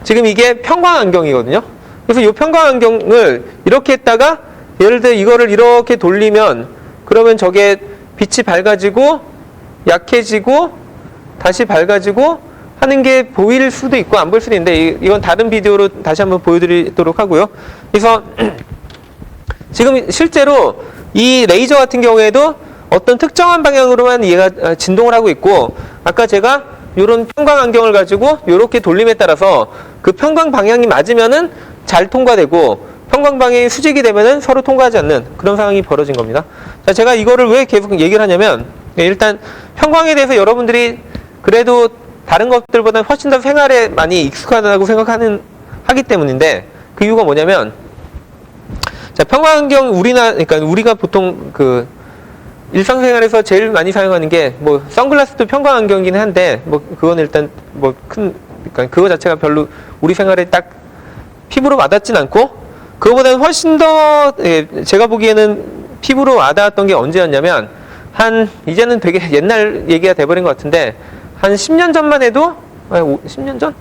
A: 지금 이게 평광 안경이거든요. 그래서 이 평광 안경을 이렇게 했다가 예를 들어 이거를 이렇게 돌리면 그러면 저게 빛이 밝아지고 약해지고 다시 밝아지고 하는 게 보일 수도 있고 안 보일 수도 있는데, 이건 다른 비디오로 다시 한번 보여드리도록 하고요. 그래서 지금 실제로 이 레이저 같은 경우에도 어떤 특정한 방향으로만 얘가 진동을 하고 있고, 아까 제가 이런 평광 안경을 가지고 이렇게 돌림에 따라서 그 평광 방향이 맞으면은 잘 통과되고, 평광 방향이 수직이 되면은 서로 통과하지 않는 그런 상황이 벌어진 겁니다. 자, 제가 이거를 왜 계속 얘기를 하냐면, 일단 평광에 대해서 여러분들이 그래도 다른 것들보다 훨씬 더 생활에 많이 익숙하다고 하기 때문인데, 그 이유가 뭐냐면, 자, 평광 안경 그러니까 우리가 보통 일상생활에서 제일 많이 사용하는 게 뭐 선글라스도 평광 안경이긴 한데, 뭐 그건 일단 뭐 그러니까 그거 자체가 별로 우리 생활에 딱 피부로 와닿진 않고, 그거보다는 훨씬 더 제가 보기에는 피부로 와닿았던 게 언제였냐면, 이제는 되게 옛날 얘기가 돼버린 것 같은데, 한 10년 전만 해도, 10년 전?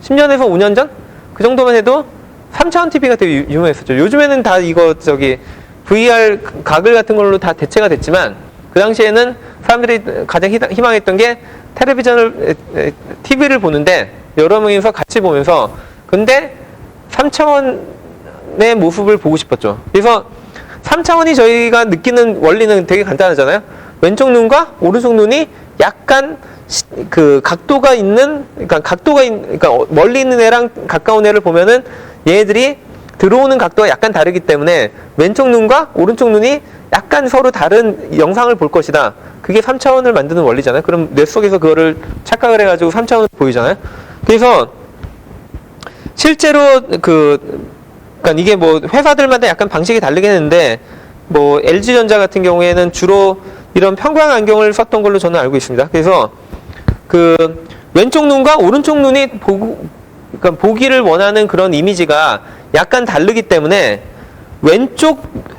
A: 10년에서 5년 전? 그 정도만 해도 3차원 TV가 되게 유명했었죠. 요즘에는 다 VR 가글 같은 걸로 다 대체가 됐지만, 그 당시에는 사람들이 가장 희망했던 게 TV를 보는데, 여러 명이서 같이 보면서, 근데 3차원의 모습을 보고 싶었죠. 그래서 3차원이 저희가 느끼는 원리는 되게 간단하잖아요. 왼쪽 눈과 오른쪽 눈이 약간 각도가 있는, 그러니까 멀리 있는 애랑 가까운 애를 보면은 얘네들이 들어오는 각도가 약간 다르기 때문에 왼쪽 눈과 오른쪽 눈이 약간 서로 다른 영상을 볼 것이다. 그게 3차원을 만드는 원리잖아요. 그럼 뇌 속에서 그거를 착각을 해가지고 3차원을 보이잖아요. 그래서 실제로 그러니까 이게 뭐 회사들마다 약간 방식이 다르긴 했는데, 뭐 LG전자 같은 경우에는 주로 이런 평광 안경을 썼던 걸로 저는 알고 있습니다. 그래서 왼쪽 눈과 오른쪽 눈이 그러니까 보기를 원하는 그런 이미지가 약간 다르기 때문에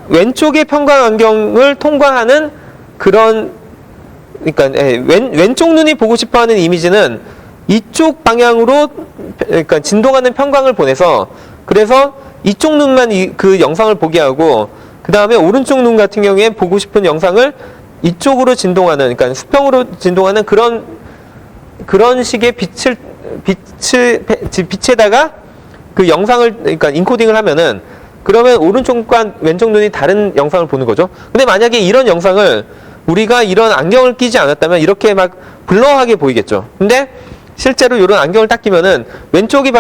A: 왼쪽의 평광 안경을 통과하는 그런, 그러니까 왼쪽 눈이 보고 싶어하는 이미지는 이쪽 방향으로 그러니까 진동하는 평광을 보내서, 그래서 이쪽 눈만 그 영상을 보게 하고, 그 다음에 오른쪽 눈 같은 경우에 보고 싶은 영상을 이쪽으로 진동하는, 그러니까 수평으로 진동하는 그런 식의 빛에다가 그 영상을, 그러니까 인코딩을 하면은, 그러면 오른쪽과 왼쪽 눈이 다른 영상을 보는 거죠. 근데 만약에 이런 영상을 우리가 이런 안경을 끼지 않았다면 이렇게 막 블러하게 보이겠죠. 근데 실제로 이런 안경을 딱 끼면은 왼쪽 눈이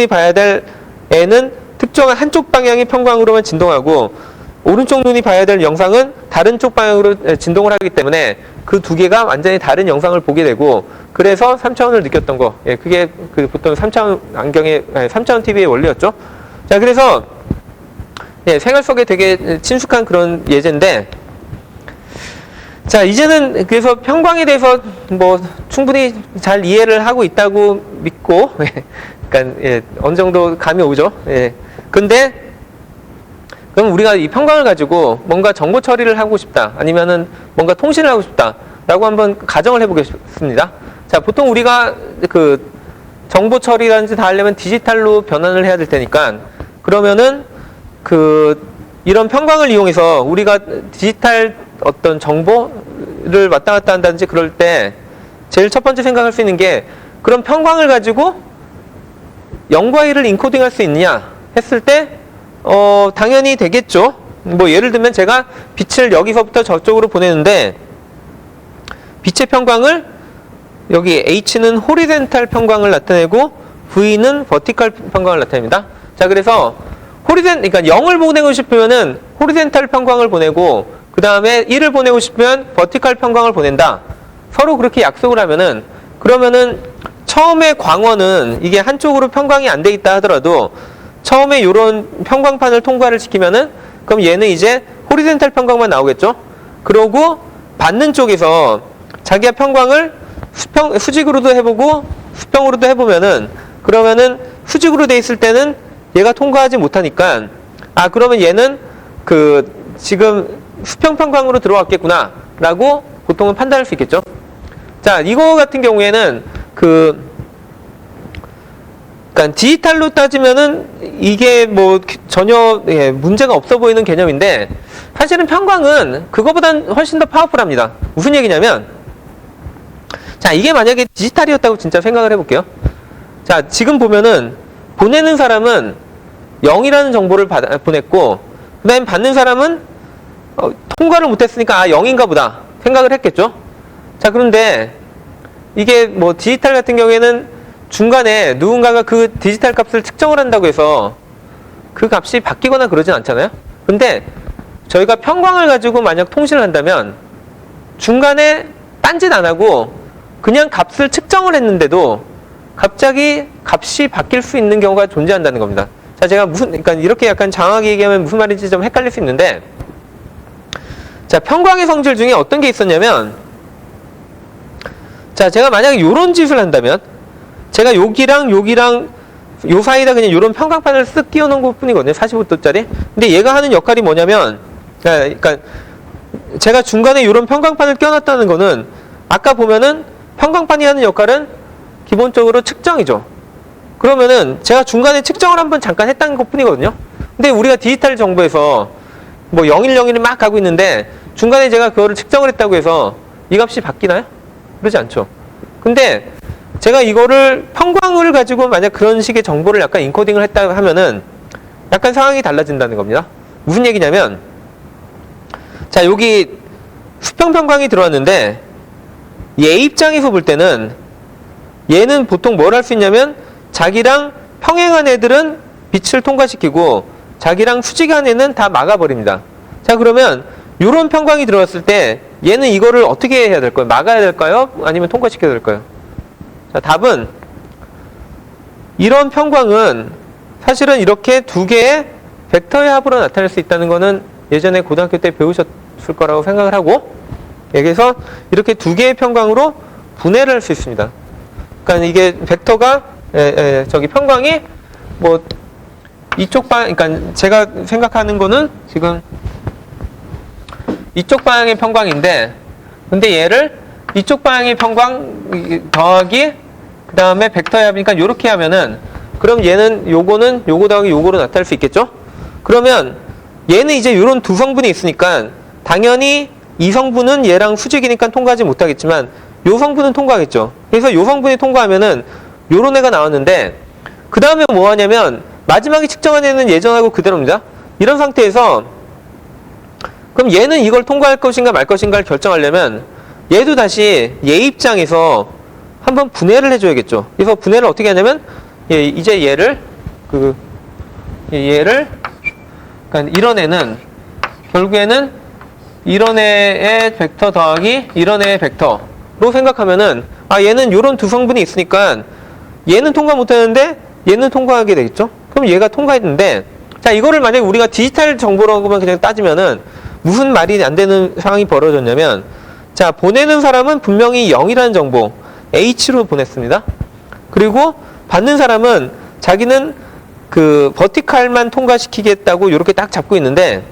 A: 봐야 될 애는 특정한 한쪽 방향의 평광으로만 진동하고, 오른쪽 눈이 봐야 될 영상은 다른 쪽 방향으로 진동을 하기 때문에 그 두 개가 완전히 다른 영상을 보게 되고, 그래서 3차원을 느꼈던 거. 그게 보통 3차원 TV의 원리였죠. 자, 그래서 생활 속에 되게 친숙한 그런 예제인데, 자, 이제는 그래서 평광에 대해서 뭐 충분히 잘 이해를 하고 있다고 믿고, 그러니까 어느 정도 감이 오죠. 근데 그럼 우리가 이 평광을 가지고 뭔가 정보 처리를 하고 싶다, 아니면은 뭔가 통신을 하고 싶다라고 한번 가정을 해보겠습니다. 자, 보통 우리가 정보 처리라든지 다 하려면 디지털로 변환을 해야 될 테니까, 그러면은 이런 평광을 이용해서 우리가 디지털 어떤 정보를 왔다 갔다 한다든지 그럴 때 제일 첫 번째 생각할 수 있는 게, 그럼 평광을 가지고 0과 1을 인코딩할 수 있느냐 했을 때 당연히 되겠죠. 뭐 예를 들면 제가 빛을 여기서부터 저쪽으로 보내는데, 빛의 평광을 여기 H는 호리젠탈 평광을 나타내고 V는 버티컬 평광을 나타냅니다. 자, 그래서 그러니까 0을 보내고 싶으면은 호리젠탈 평광을 보내고, 그 다음에 1을 보내고 싶으면 버티컬 평광을 보낸다. 서로 그렇게 약속을 하면은, 그러면은 처음에 광원은 이게 한쪽으로 평광이 안 돼 있다 하더라도 처음에 이런 평광판을 통과를 시키면은 그럼 얘는 이제 호리젠탈 평광만 나오겠죠? 그러고 받는 쪽에서 자기가 평광을 수직으로도 해보고 수평으로도 해보면은 그러면은 수직으로 돼 있을 때는 얘가 통과하지 못하니까 그러면 얘는 지금 수평 평광으로 들어왔겠구나 라고 보통은 판단할 수 있겠죠. 자, 이거 같은 경우에는 그러니까 디지털로 따지면은 이게 뭐 전혀 문제가 없어 보이는 개념인데 사실은 평광은 그거보단 훨씬 더 파워풀합니다. 무슨 얘기냐면 자, 이게 만약에 디지털이었다고 진짜 생각을 해볼게요. 자, 지금 보면은 보내는 사람은 0이라는 정보를 보냈고 그 다음에 받는 사람은 통과를 못했으니까 0인가 보다 생각을 했겠죠. 자, 그런데 이게 뭐 디지털 같은 경우에는 중간에 누군가가 그 디지털 값을 측정을 한다고 해서 그 값이 바뀌거나 그러진 않잖아요. 근데 저희가 평광을 가지고 만약 통신을 한다면 중간에 딴짓 안 하고 그냥 값을 측정을 했는데도 갑자기 값이 바뀔 수 있는 경우가 존재한다는 겁니다. 자, 제가 그러니까 이렇게 약간 장황하게 얘기하면 무슨 말인지 좀 헷갈릴 수 있는데, 자, 평광의 성질 중에 어떤 게 있었냐면, 자, 제가 만약에 요런 짓을 한다면, 제가 여기랑 요 사이에다 그냥 요런 평광판을 쓱 끼워놓은 것 뿐이거든요. 45도짜리. 근데 얘가 하는 역할이 뭐냐면, 그러니까 제가 중간에 요런 평광판을 끼워놨다는 거는 아까 보면은 평광판이 하는 역할은 기본적으로 측정이죠. 그러면은 제가 중간에 측정을 한번 잠깐 했다는 것 뿐이거든요. 근데 우리가 디지털 정보에서 뭐 0101을 막 가고 있는데 중간에 제가 그거를 측정을 했다고 해서 이 값이 바뀌나요? 그러지 않죠. 근데 제가 이거를 평광을 가지고 만약 그런 식의 정보를 약간 인코딩을 했다 하면은 약간 상황이 달라진다는 겁니다. 무슨 얘기냐면, 자, 여기 수평 평광이 들어왔는데 얘 입장에서 볼 때는 얘는 보통 뭘 할 수 있냐면 자기랑 평행한 애들은 빛을 통과시키고 자기랑 수직한 애는 다 막아버립니다. 자, 그러면 이런 평광이 들어왔을 때 얘는 이거를 어떻게 해야 될까요? 막아야 될까요? 아니면 통과시켜야 될까요? 자, 답은 이런 평광은 사실은 이렇게 두 개의 벡터의 합으로 나타낼 수 있다는 거는 예전에 고등학교 때 배우셨을 거라고 생각을 하고, 여기서 이렇게 두 개의 평광으로 분해를 할 수 있습니다. 그러니까 이게 벡터가 저기 평광이 뭐 이쪽 방향, 그러니까 제가 생각하는 거는 지금 이쪽 방향의 평광인데, 근데 얘를 이쪽 방향의 평광 더하기 그 다음에 벡터의 합이니까 이렇게 하면은, 그럼 얘는 요거는 요거 더하기 요거로 나타날 수 있겠죠? 그러면 얘는 이제 이런 두 성분이 있으니까 당연히 이 성분은 얘랑 수직이니까 통과하지 못하겠지만 요 성분은 통과하겠죠. 그래서 요 성분이 통과하면은 요런 애가 나왔는데, 그 다음에 뭐 하냐면 마지막에 측정한 애는 예전하고 그대로입니다. 이런 상태에서 그럼 얘는 이걸 통과할 것인가 말 것인가를 결정하려면 얘도 다시 얘 입장에서 한번 분해를 해줘야겠죠. 그래서 분해를 어떻게 하냐면 이제 얘를 그러니까 이런 애는 결국에는 이런 애의 벡터 더하기 이런 애의 벡터로 생각하면은 얘는 요런 두 성분이 있으니까 얘는 통과 못하는데 얘는 통과하게 되겠죠. 그럼 얘가 통과했는데, 자, 이거를 만약에 우리가 디지털 정보로만 그냥 따지면은 무슨 말이 안 되는 상황이 벌어졌냐면, 자, 보내는 사람은 분명히 0이라는 정보 H로 보냈습니다. 그리고 받는 사람은 자기는 그 버티칼만 통과시키겠다고 이렇게 딱 잡고 있는데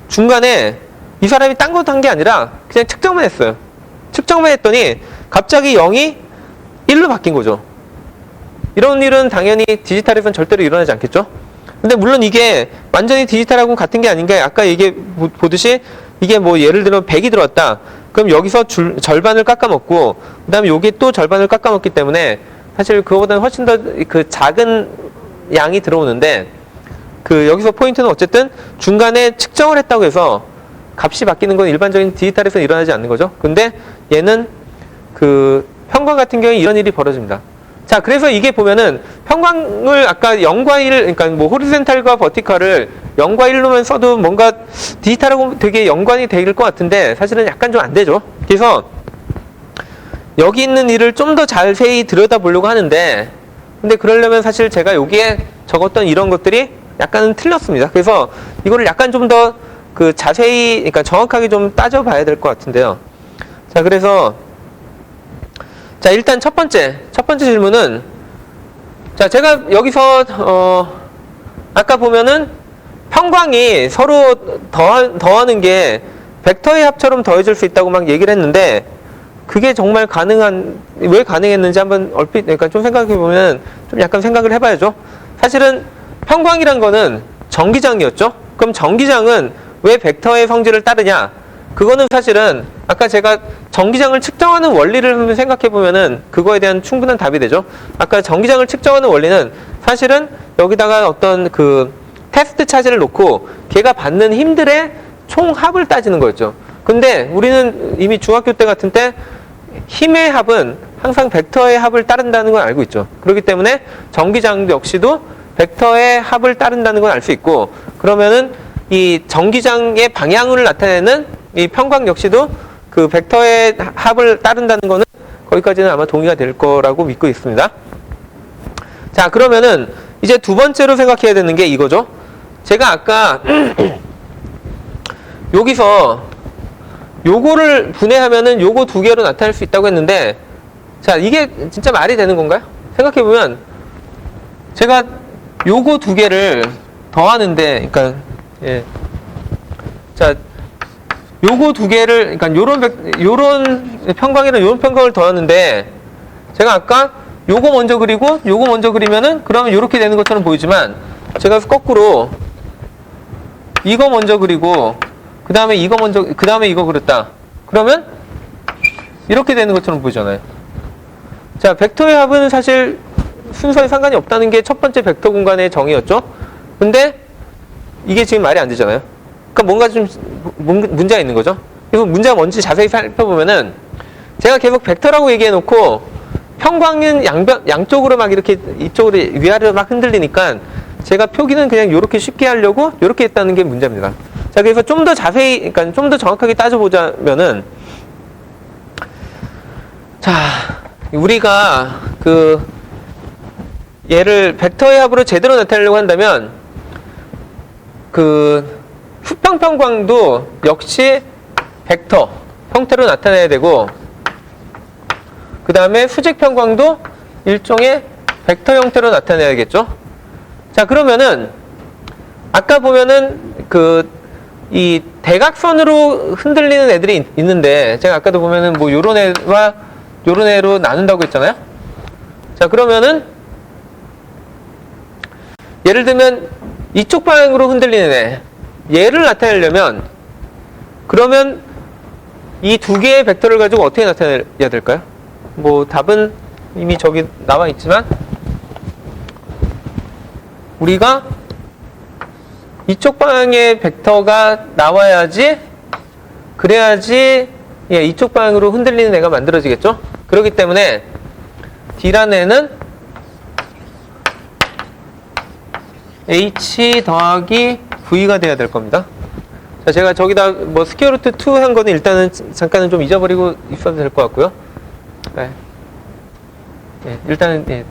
A: 중간에 이 사람이 딴 것도 한 게 아니라 그냥 측정만 했어요. 측정만 했더니 갑자기 0이 1로 바뀐 거죠. 이런 일은 당연히 디지털에서는 절대로 일어나지 않겠죠. 근데 물론 이게 완전히 디지털하고 같은 게 아닌 게, 아까 얘기 보듯이 이게 뭐 예를 들면 100이 들어왔다. 그럼 여기서 절반을 깎아먹고 그 다음에 여기 또 절반을 깎아먹기 때문에 사실 그거보다는 훨씬 더 그 작은 양이 들어오는데, 그 여기서 포인트는 어쨌든 중간에 측정을 했다고 해서 값이 바뀌는 건 일반적인 디지털에서는 일어나지 않는 거죠. 근데 얘는 그 평광 같은 경우에 이런 일이 벌어집니다. 자, 그래서 이게 보면은 평광을 아까 0과 1, 그러니까 뭐 호리젠탈과 버티컬을 0과 1로만 써도 뭔가 디지털하고 되게 연관이 될 것 같은데 사실은 약간 좀 안 되죠. 그래서 여기 있는 일을 좀 더 자세히 들여다보려고 하는데, 근데 그러려면 사실 제가 여기에 적었던 이런 것들이 약간은 틀렸습니다. 그래서 이거를 약간 좀 더 그 자세히, 그러니까 정확하게 좀 따져봐야 될 것 같은데요. 자, 그래서 자, 일단 첫 번째 질문은, 자, 제가 여기서 아까 보면은 평광이 서로 더하는 게 벡터의 합처럼 더해질 수 있다고 막 얘기를 했는데, 그게 정말 왜 가능했는지 한번 얼핏, 그러니까 좀 생각해 보면 좀 약간 생각을 해봐야죠. 사실은 평광이란 거는 정기장이었죠. 그럼 정기장은 왜 벡터의 성질을 따르냐? 그거는 사실은 아까 제가 정기장을 측정하는 원리를 한번 생각해 보면은 그거에 대한 충분한 답이 되죠. 아까 정기장을 측정하는 원리는 사실은 여기다가 어떤 그 테스트 차지를 놓고 걔가 받는 힘들의 총합을 따지는 거였죠. 근데 우리는 이미 중학교 때 같은 때 힘의 합은 항상 벡터의 합을 따른다는 걸 알고 있죠. 그렇기 때문에 정기장 역시도 벡터의 합을 따른다는 걸 알 수 있고, 그러면은 이 정기장의 방향을 나타내는 이 평광 역시도 그 벡터의 합을 따른다는 거는 거기까지는 아마 동의가 될 거라고 믿고 있습니다. 자, 그러면은 이제 두 번째로 생각해야 되는 게 이거죠. 제가 아까 여기서 요거를 분해하면은 요거 두 개로 나타낼 수 있다고 했는데, 자, 이게 진짜 말이 되는 건가요? 생각해보면 제가 요거 두 개를 더하는데, 그러니까 예, 자, 요거 두 개를, 그러니까 요런 평광이랑 요런 평광을 더하는데, 제가 아까 요거 먼저 그리고 요거 먼저 그리면은 그러면 요렇게 되는 것처럼 보이지만, 제가 거꾸로 이거 먼저 그리고 그 다음에 이거 먼저, 그 다음에 이거 그렸다. 그러면 이렇게 되는 것처럼 보이잖아요. 자, 벡터의 합은 사실 순서에 상관이 없다는 게 첫 번째 벡터 공간의 정의였죠. 근데 이게 지금 말이 안 되잖아요. 그러니까 뭔가 좀 문제가 있는 거죠. 그래서 문제가 뭔지 자세히 살펴보면은, 제가 계속 벡터라고 얘기해 놓고 평광은 양쪽으로 막 이렇게 이쪽으로 위아래로 막 흔들리니까 제가 표기는 그냥 이렇게 쉽게 하려고 이렇게 했다는 게 문제입니다. 자, 그래서 좀 더 자세히, 그러니까 좀 더 정확하게 따져보자면은, 자, 우리가 얘를 벡터의 합으로 제대로 나타내려고 한다면, 수평평광도 역시 벡터 형태로 나타내야 되고, 그 다음에 수직평광도 일종의 벡터 형태로 나타내야겠죠. 자, 그러면은 아까 보면은 이 대각선으로 흔들리는 애들이 있는데, 제가 아까도 보면은 뭐 요런 애와 요런 애로 나눈다고 했잖아요. 자, 그러면은 예를 들면 이쪽 방향으로 흔들리는 애, 얘를 나타내려면, 그러면 이 두 개의 벡터를 가지고 어떻게 나타내야 될까요? 뭐 답은 이미 저기 나와 있지만, 우리가 이쪽 방향의 벡터가 나와야지, 그래야지 이쪽 방향으로 흔들리는 애가 만들어지겠죠? 그렇기 때문에 D라는 애는 H 더하기 V가 돼야 될 겁니다. 자, 제가 저기다 뭐 스퀘어 루트 2 한 거는 일단은 잠깐은 좀 잊어버리고 있어도 될 것 같고요. 네. 예, 일단은, 예.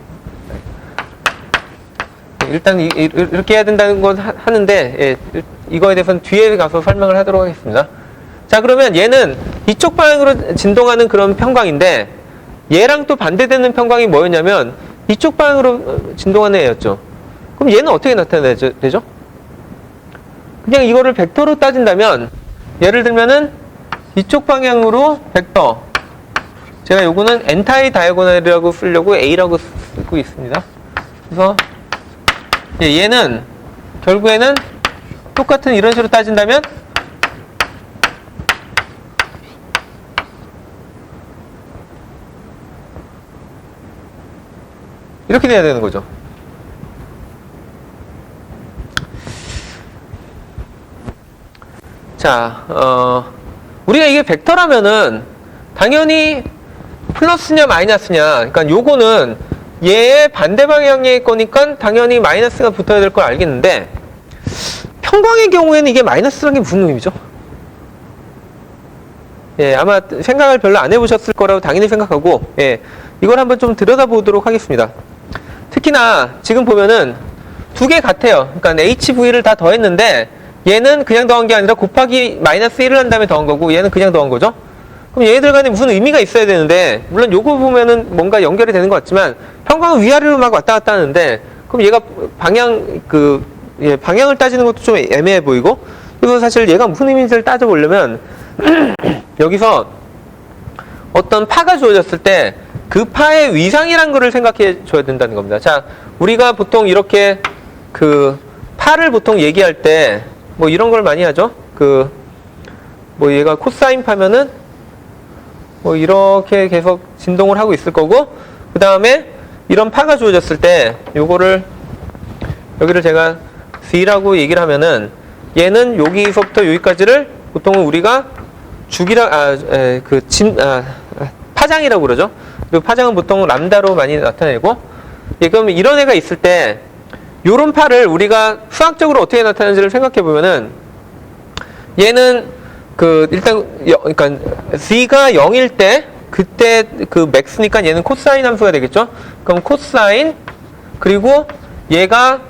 A: 일단 이렇게 해야 된다는 건 하는데, 예, 이거에 대해서는 뒤에 가서 설명을 하도록 하겠습니다. 자, 그러면 얘는 이쪽 방향으로 진동하는 그런 평광인데, 얘랑 또 반대되는 평광이 뭐였냐면 이쪽 방향으로 진동하는 애였죠. 그럼 얘는 어떻게 나타내야 되죠? 그냥 이거를 벡터로 따진다면, 예를 들면은 이쪽 방향으로 벡터, 제가 요거는 엔타이 다이아고널이라고 쓰려고 A라고 쓰고 있습니다. 그래서 얘는 결국에는 똑같은 이런 식으로 따진다면 이렇게 돼야 되는 거죠. 자, 우리가 이게 벡터라면은 당연히 플러스냐 마이너스냐, 그러니까 요거는 얘의 반대 방향의 거니까 당연히 마이너스가 붙어야 될 걸 알겠는데, 평광의 경우에는 이게 마이너스라는 게 무슨 의미죠? 예, 아마 생각을 별로 안 해보셨을 거라고 당연히 생각하고, 예, 이걸 한번 좀 들여다보도록 하겠습니다. 특히나 지금 보면은 두 개 같아요. 그러니까 HV를 다 더했는데 얘는 그냥 더한 게 아니라 곱하기 마이너스 1을 한 다음에 더한 거고 얘는 그냥 더한 거죠. 그럼 얘네들 간에 무슨 의미가 있어야 되는데, 물론 요거 보면은 뭔가 연결이 되는 것 같지만 평광은 위아래로 막 왔다 갔다 하는데, 그럼 얘가 방향을 따지는 것도 좀 애매해 보이고, 그래서 사실 얘가 무슨 의미인지를 따져보려면 여기서 어떤 파가 주어졌을 때 그 파의 위상이란 거를 생각해 줘야 된다는 겁니다. 자, 우리가 보통 이렇게 그 파를 보통 얘기할 때 뭐 이런 걸 많이 하죠. 뭐 얘가 코사인 파면은 뭐 이렇게 계속 진동을 하고 있을 거고, 그 다음에 이런 파가 주어졌을 때 요거를 여기를 제가 C라고 얘기를 하면은 얘는 여기서부터 여기까지를 보통은 우리가 파장이라고 그러죠. 그리고 파장은 보통 람다로 많이 나타내고, 예, 그럼 이런 애가 있을 때 요런 파를 우리가 수학적으로 어떻게 나타내는지를 생각해 보면은 얘는 일단 그러니까 C가 0일 때 그때 그 맥스니까 얘는 코사인 함수가 되겠죠. 그럼 코사인, 그리고 얘가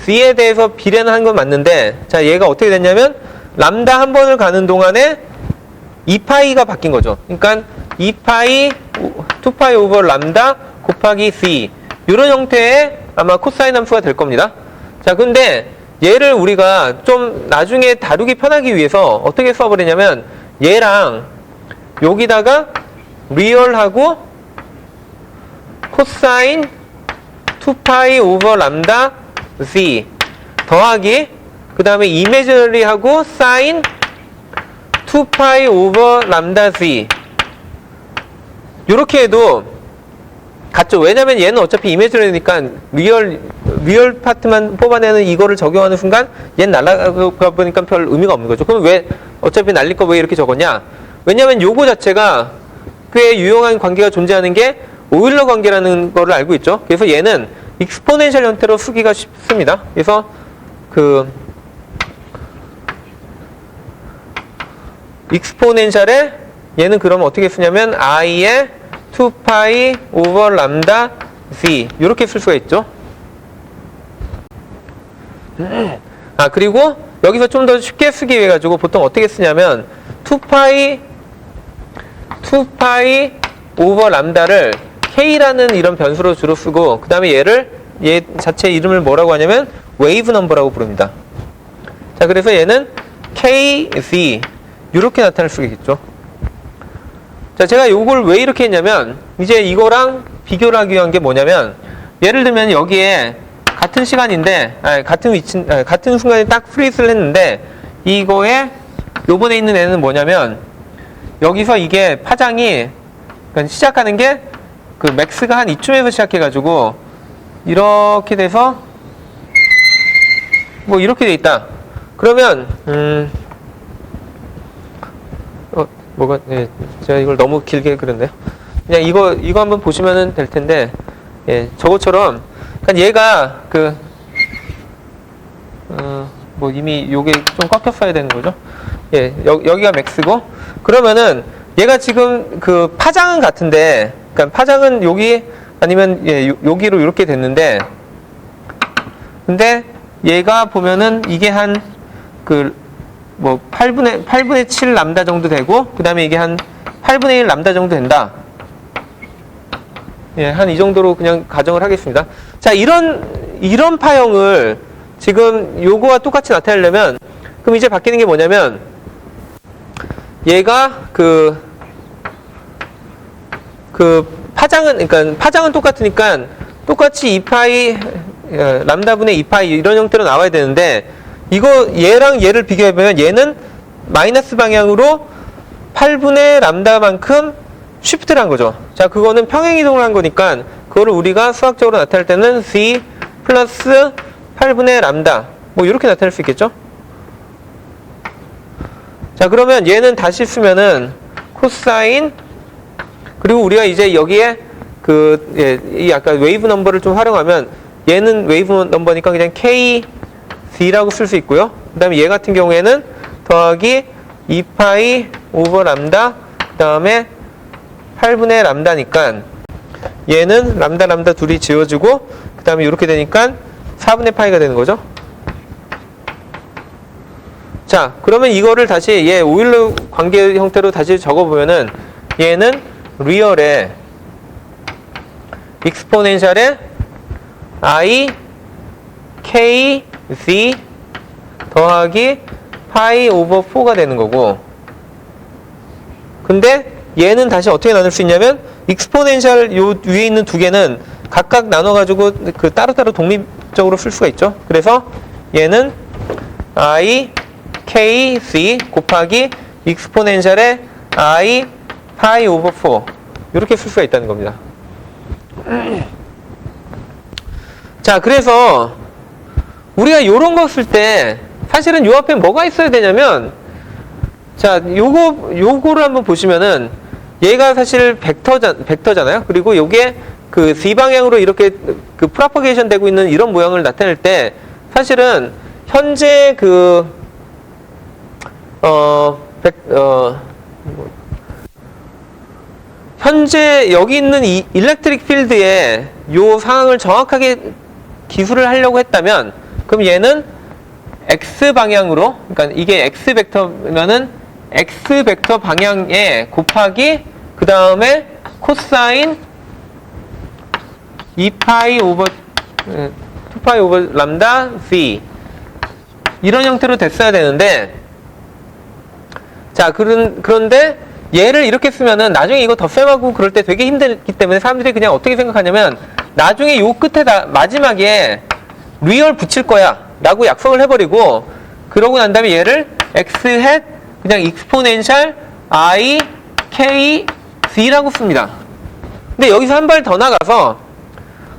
A: C에 대해서 비례는 한 건 맞는데, 자, 얘가 어떻게 됐냐면 람다 한 번을 가는 동안에 2파이가 바뀐 거죠. 그러니까 2파이 오버 람다 곱하기 C, 이런 형태의 아마 코사인 함수가 될 겁니다. 자, 근데 얘를 우리가 좀 나중에 다루기 편하기 위해서 어떻게 써버리냐면 얘랑 여기다가 리얼하고 코사인 2파이 오버 람다 C 더하기 그 다음에 이미저리하고 사인 2파이 오버 람다 C, 요렇게 해도 같죠. 왜냐면 얘는 어차피 이미저리니까 리얼 파트만 뽑아내는 이거를 적용하는 순간 얘는 날아가 보니까 별 의미가 없는 거죠. 그럼 왜 어차피 날릴 거 왜 이렇게 적었냐? 왜냐면 요거 자체가 꽤 유용한 관계가 존재하는 게 오일러 관계라는 거를 알고 있죠. 그래서 얘는 익스포넨셜 형태로 쓰기가 쉽습니다. 그래서 익스포넨셜에 얘는 그러면 어떻게 쓰냐면 i의 2파이 오버 람다 c, 이렇게 쓸 수가 있죠. 그리고 여기서 좀 더 쉽게 쓰기 위해 가지고 보통 어떻게 쓰냐면 2파이 오버 람다를 k라는 이런 변수로 주로 쓰고, 그 다음에 얘 자체 이름을 뭐라고 하냐면 웨이브 넘버라고 부릅니다. 자, 그래서 얘는 kz, 이렇게 나타낼 수 있겠죠. 자, 제가 요걸 왜 이렇게 했냐면 이제 이거랑 비교를 하기 위한 게 뭐냐면, 예를 들면 여기에 같은 시간인데 같은 순간에 딱 프리즈를 했는데, 이거에 요번에 있는 애는 뭐냐면 여기서 이게 파장이 그러니까 시작하는 게 그 맥스가 한 이쯤에서 시작해가지고 이렇게 돼서 뭐 이렇게 돼 있다. 그러면 제가 이걸 너무 길게 그렸네요. 그냥 이거 한번 보시면 될 텐데, 예, 저것처럼 그러니까 얘가 뭐 이미 요게 좀 꺾였어야 되는 거죠. 예, 여기가 맥스고, 그러면은 얘가 지금 그 파장은 같은데, 그러니까 파장은 여기 아니면 여기로 이렇게 됐는데, 근데 얘가 보면은 이게 한 뭐 8분의 7 람다 정도 되고, 그 다음에 이게 한 8분의 1 람다 정도 된다. 예, 한 이 정도로 그냥 가정을 하겠습니다. 자, 이런 파형을 지금 요거와 똑같이 나타내려면, 그럼 이제 바뀌는 게 뭐냐면, 얘가 그러니까 파장은 똑같으니까 똑같이 2파이 람다분의 2파이 이런 형태로 나와야 되는데, 이거 얘랑 얘를 비교해보면 얘는 마이너스 방향으로 8분의 람다만큼 쉬프트를 한 거죠. 자, 그거는 평행이동을 한 거니까 그거를 우리가 수학적으로 나타낼 때는 c 플러스 8분의 람다 뭐 이렇게 나타낼 수 있겠죠. 자, 그러면 얘는 다시 쓰면은 코사인, 그리고 우리가 이제 여기에 이 아까 웨이브 넘버를 좀 활용하면 얘는 웨이브 넘버니까 그냥 KZ라고 쓸 수 있고요. 그 다음에 얘 같은 경우에는 더하기 2파이 오버 람다 그 다음에 8분의 람다니까 얘는 람다 둘이 지워지고 그 다음에 이렇게 되니까 4분의 파이가 되는 거죠. 자, 그러면 이거를 다시 얘 오일러 관계 형태로 다시 적어보면은 얘는 리얼의 익스포넨셜의 I K Z 더하기 파이 오버 4가 되는 거고, 근데 얘는 다시 어떻게 나눌 수 있냐면 익스포넨셜 요 위에 있는 두 개는 각각 나눠가지고 그 따로따로 독립적으로 쓸 수가 있죠. 그래서 얘는 I K Z 곱하기 익스포넨셜의 I 파이 오버 4 이렇게 쓸 수가 있다는 겁니다. 자, 그래서 우리가 요런 거 쓸 때 사실은 요 앞에 뭐가 있어야 되냐면, 자, 요거를 한번 보시면은 얘가 사실 벡터잖아요. 그리고 요게 그 Z 방향으로 이렇게 그 프로퍼게이션 되고 있는 이런 모양을 나타낼 때 사실은 현재 현재 여기 있는 이 일렉트릭 필드의 요 상황을 정확하게 기술을 하려고 했다면, 그럼 얘는 X 방향으로, 그러니까 이게 X 벡터면은 X 벡터 방향에 곱하기 그 다음에 코사인 2파이 오버 2파이 오버 람다 Z 이런 형태로 됐어야 되는데, 자, 그런데 얘를 이렇게 쓰면은 나중에 이거 덧셈하고 그럴 때 되게 힘들기 때문에 사람들이 그냥 어떻게 생각하냐면 나중에 요 끝에다 마지막에 리얼 붙일 거야 라고 약속을 해버리고, 그러고 난 다음에 얘를 x 햇 그냥 익스포넨셜 I K Z라고 씁니다. 근데 여기서 한 발 더 나가서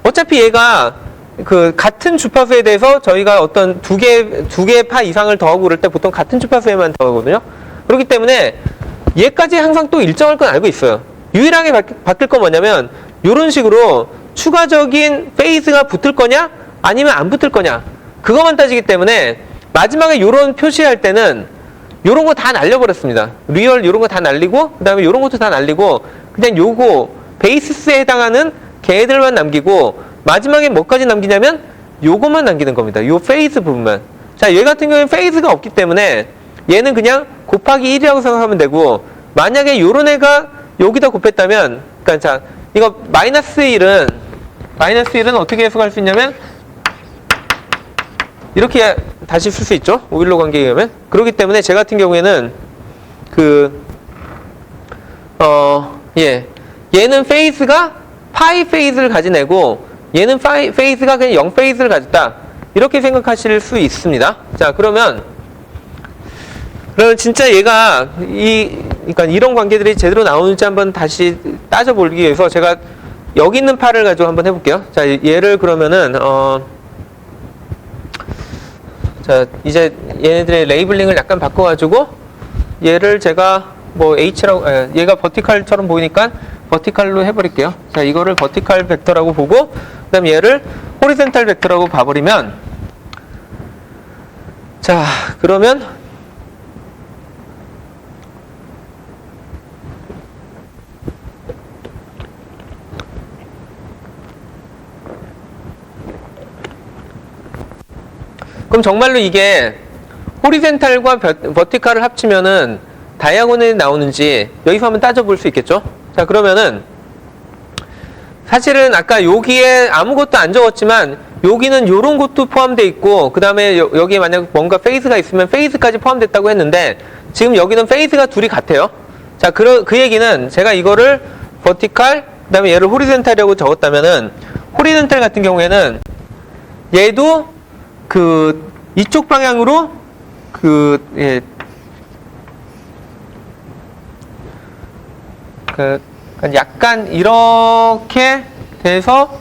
A: 어차피 얘가 그 같은 주파수에 대해서 저희가 어떤 두 개 파 이상을 더하고 그럴 때 보통 같은 주파수에만 더하거든요. 그렇기 때문에 얘까지 항상 또 일정할 건 알고 있어요. 유일하게 바뀔 건 뭐냐면 이런 식으로 추가적인 페이스가 붙을 거냐 아니면 안 붙을 거냐 그것만 따지기 때문에 마지막에 이런 표시할 때는 이런 거 다 날려버렸습니다. 리얼 이런 거 다 날리고 그 다음에 이런 것도 다 날리고 그냥 요거 베이시스에 해당하는 걔들만 남기고 마지막에 뭐까지 남기냐면 요것만 남기는 겁니다. 요 페이스 부분만. 자, 얘 같은 경우에는 페이스가 없기 때문에 얘는 그냥 곱하기 1이라고 생각하면 되고, 만약에 요런 애가 여기다 곱했다면, 그러니까 자, 이거 마이너스 1은 어떻게 해석할 수 있냐면 이렇게 다시 쓸 수 있죠. 오일러 관계에 의하면. 그렇기 때문에 제 같은 경우에는 얘는 페이스가 파이 페이스를 가진 애고 얘는 페이스가 그냥 0 페이스를 가졌다. 이렇게 생각하실 수 있습니다. 자, 그러면 진짜 얘가 그러니까 이런 관계들이 제대로 나오는지 한번 다시 따져보기 위해서 제가 여기 있는 파를 가지고 한번 해볼게요. 자, 얘를 그러면은 자, 이제 얘네들의 레이블링을 약간 바꿔가지고 얘를 제가 뭐 H라고 얘가 버티칼처럼 보이니까 버티칼로 해버릴게요. 자, 이거를 버티칼 벡터라고 보고 그 다음 얘를 호리젠탈 벡터라고 봐버리면, 자, 그러면 그럼 정말로 이게 호리젠탈과 버티칼을 합치면은 다이아고널이 나오는지 여기서 한번 따져볼 수 있겠죠? 자, 그러면은 사실은 아까 여기에 아무것도 안 적었지만 여기는 요런 것도 포함되어 있고 그 다음에 여기에 만약 뭔가 페이스가 있으면 페이스까지 포함됐다고 했는데 지금 여기는 페이스가 둘이 같아요. 자, 그 얘기는 제가 이거를 버티칼 그 다음에 얘를 호리젠탈이라고 적었다면은 호리젠탈 같은 경우에는 얘도 이쪽 방향으로 약간 이렇게 돼서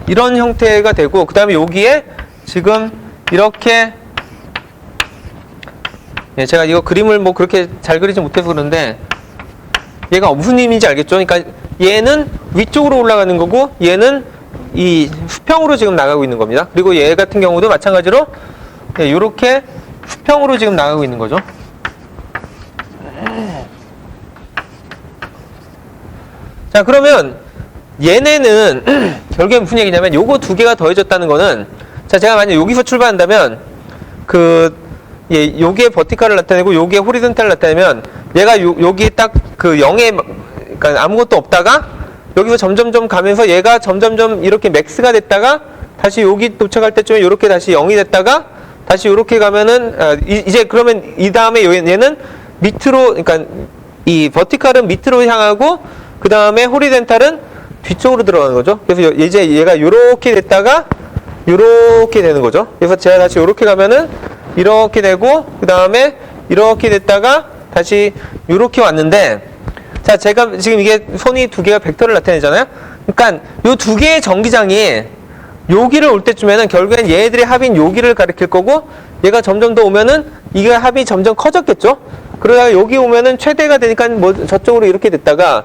A: 이런 형태가 되고 그 다음에 여기에 지금 이렇게 제가 이거 그림을 뭐 그렇게 잘 그리지 못해서 그런데 얘가 무슨 의미인지 알겠죠? 그러니까 얘는 위쪽으로 올라가는 거고 얘는 이 수평으로 지금 나가고 있는 겁니다. 그리고 얘 같은 경우도 마찬가지로 이렇게 수평으로 지금 나가고 있는 거죠. 자, 그러면 얘네는 결국에 무슨 얘기냐면 요거 두 개가 더해졌다는 거는, 자, 제가 만약 여기서 출발한다면 요게 버티칼을 나타내고 요게 호리존탈을 나타내면 얘가 여기 딱 그 0에 그러니까 아무것도 없다가 여기서 점점점 가면서 얘가 점점점 이렇게 맥스가 됐다가 다시 여기 도착할 때쯤에 이렇게 다시 0이 됐다가 다시 이렇게 가면은 이제 그러면 이 다음에 얘는 밑으로, 그러니까 이 버티칼은 밑으로 향하고 그 다음에 호리존탈은 뒤쪽으로 들어가는 거죠. 그래서 이제 얘가 이렇게 됐다가 이렇게 되는 거죠. 그래서 제가 다시 이렇게 가면은 이렇게 되고 그 다음에 이렇게 됐다가 다시 이렇게 왔는데, 자, 제가 지금 이게 손이 두 개가 벡터를 나타내잖아요. 그러니까 요 두 개의 전기장이 여기를 올 때쯤에는 결국엔 얘네들의 합인 여기를 가리킬 거고, 얘가 점점 더 오면은 이게 합이 점점 커졌겠죠. 그러다가 여기 오면은 최대가 되니까 뭐 저쪽으로 이렇게 됐다가,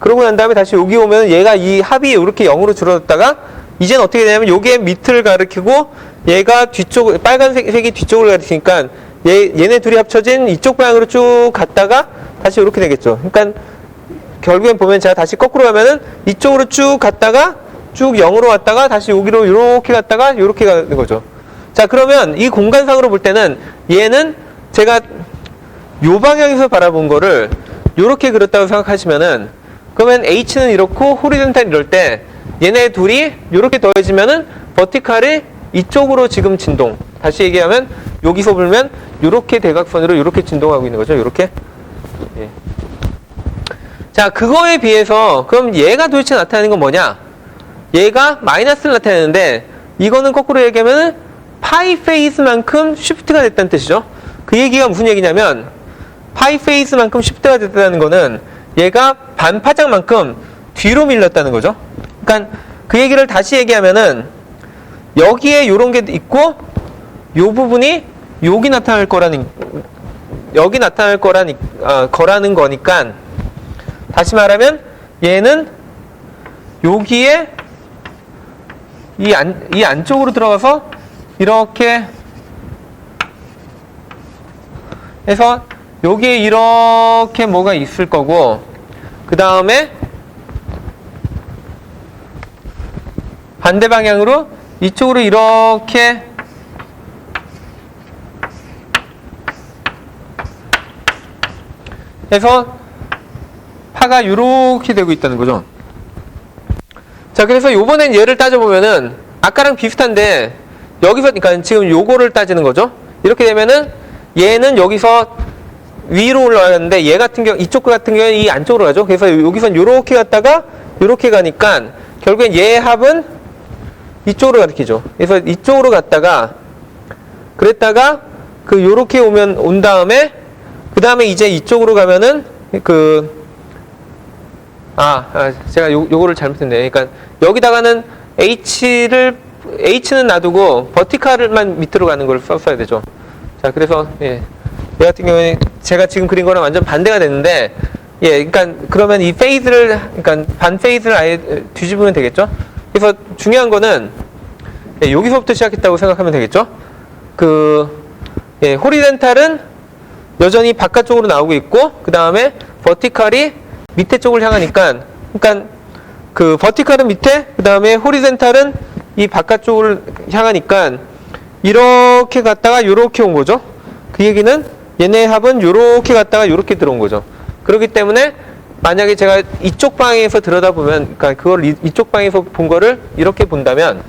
A: 그러고 난 다음에 다시 여기 오면은 얘가 이 합이 이렇게 0으로 줄어들다가 이제는 어떻게 되냐면 요게 밑을 가리키고 얘가 뒤쪽, 빨간색이 뒤쪽을 가리키니까 얘네 둘이 합쳐진 이쪽 방향으로 쭉 갔다가 다시 이렇게 되겠죠. 그러니까 결국엔 보면 제가 다시 거꾸로 가면은 이쪽으로 쭉 갔다가 쭉 0으로 왔다가 다시 여기로 이렇게 갔다가 이렇게 가는 거죠. 자, 그러면 이 공간상으로 볼 때는 얘는 제가 요 방향에서 바라본 거를 이렇게 그렸다고 생각하시면은, 그러면 H는 이렇고 호리존탈이 이럴 때 얘네 둘이 이렇게 더해지면은 버티칼이 이쪽으로 지금 진동, 다시 얘기하면 여기서 보면 이렇게 대각선으로 이렇게 진동하고 있는 거죠. 이렇게. 예. 자, 그거에 비해서 그럼 얘가 도대체 나타내는 건 뭐냐? 얘가 마이너스를 나타내는데 이거는 거꾸로 얘기하면 파이 페이스만큼 쉬프트가 됐다는 뜻이죠. 그 얘기가 무슨 얘기냐면 파이 페이스만큼 쉬프트가 됐다는 거는 얘가 반파장만큼 뒤로 밀렸다는 거죠. 그러니까 그 얘기를 다시 얘기하면은 여기에 요런 게 있고 요 부분이 여기 나타날 거라는, 여기 나타날 거라는 거니까, 다시 말하면 얘는 여기에 이 안쪽으로 들어가서 이렇게 해서 여기에 이렇게 뭐가 있을 거고, 그 다음에 반대 방향으로 이쪽으로 이렇게 해서 파가 이렇게 되고 있다는 거죠. 자, 그래서 요번엔 얘를 따져보면은 아까랑 비슷한데 여기서, 그러니까 지금 요거를 따지는 거죠. 이렇게 되면은 얘는 여기서 위로 올라가는데 얘 같은 경우, 이쪽 같은 경우는 이 안쪽으로 가죠. 그래서 여기선 요렇게 갔다가 요렇게 가니까 결국엔 얘의 합은 이쪽으로 가리키죠. 그래서 이쪽으로 갔다가 그랬다가 그 요렇게 온 다음에 그 다음에 이제 이쪽으로 가면은 제가 요거를 잘못했네. 그러니까 여기다가는 H는 놔두고 버티칼만 밑으로 가는 걸 썼어야 되죠. 자, 그래서 얘 같은 경우에 제가 지금 그린 거랑 완전 반대가 됐는데, 그러니까 그러면 이 페이즈를, 그러니까 반 페이즈를 아예 뒤집으면 되겠죠. 그래서 중요한 거는 여기서부터 시작했다고 생각하면 되겠죠. 호리젠탈은 여전히 바깥쪽으로 나오고 있고, 그 다음에 버티칼이 밑에 쪽을 향하니까, 그러니까 그 버티칼은 밑에, 그 다음에 호리젠탈은 이 바깥쪽을 향하니까 이렇게 갔다가 이렇게 온 거죠. 그 얘기는 얘네 합은 이렇게 갔다가 이렇게 들어온 거죠. 그렇기 때문에 만약에 제가 이쪽 방향에서 들여다보면, 그러니까 그걸 이쪽 방향에서 본 거를 이렇게 본다면,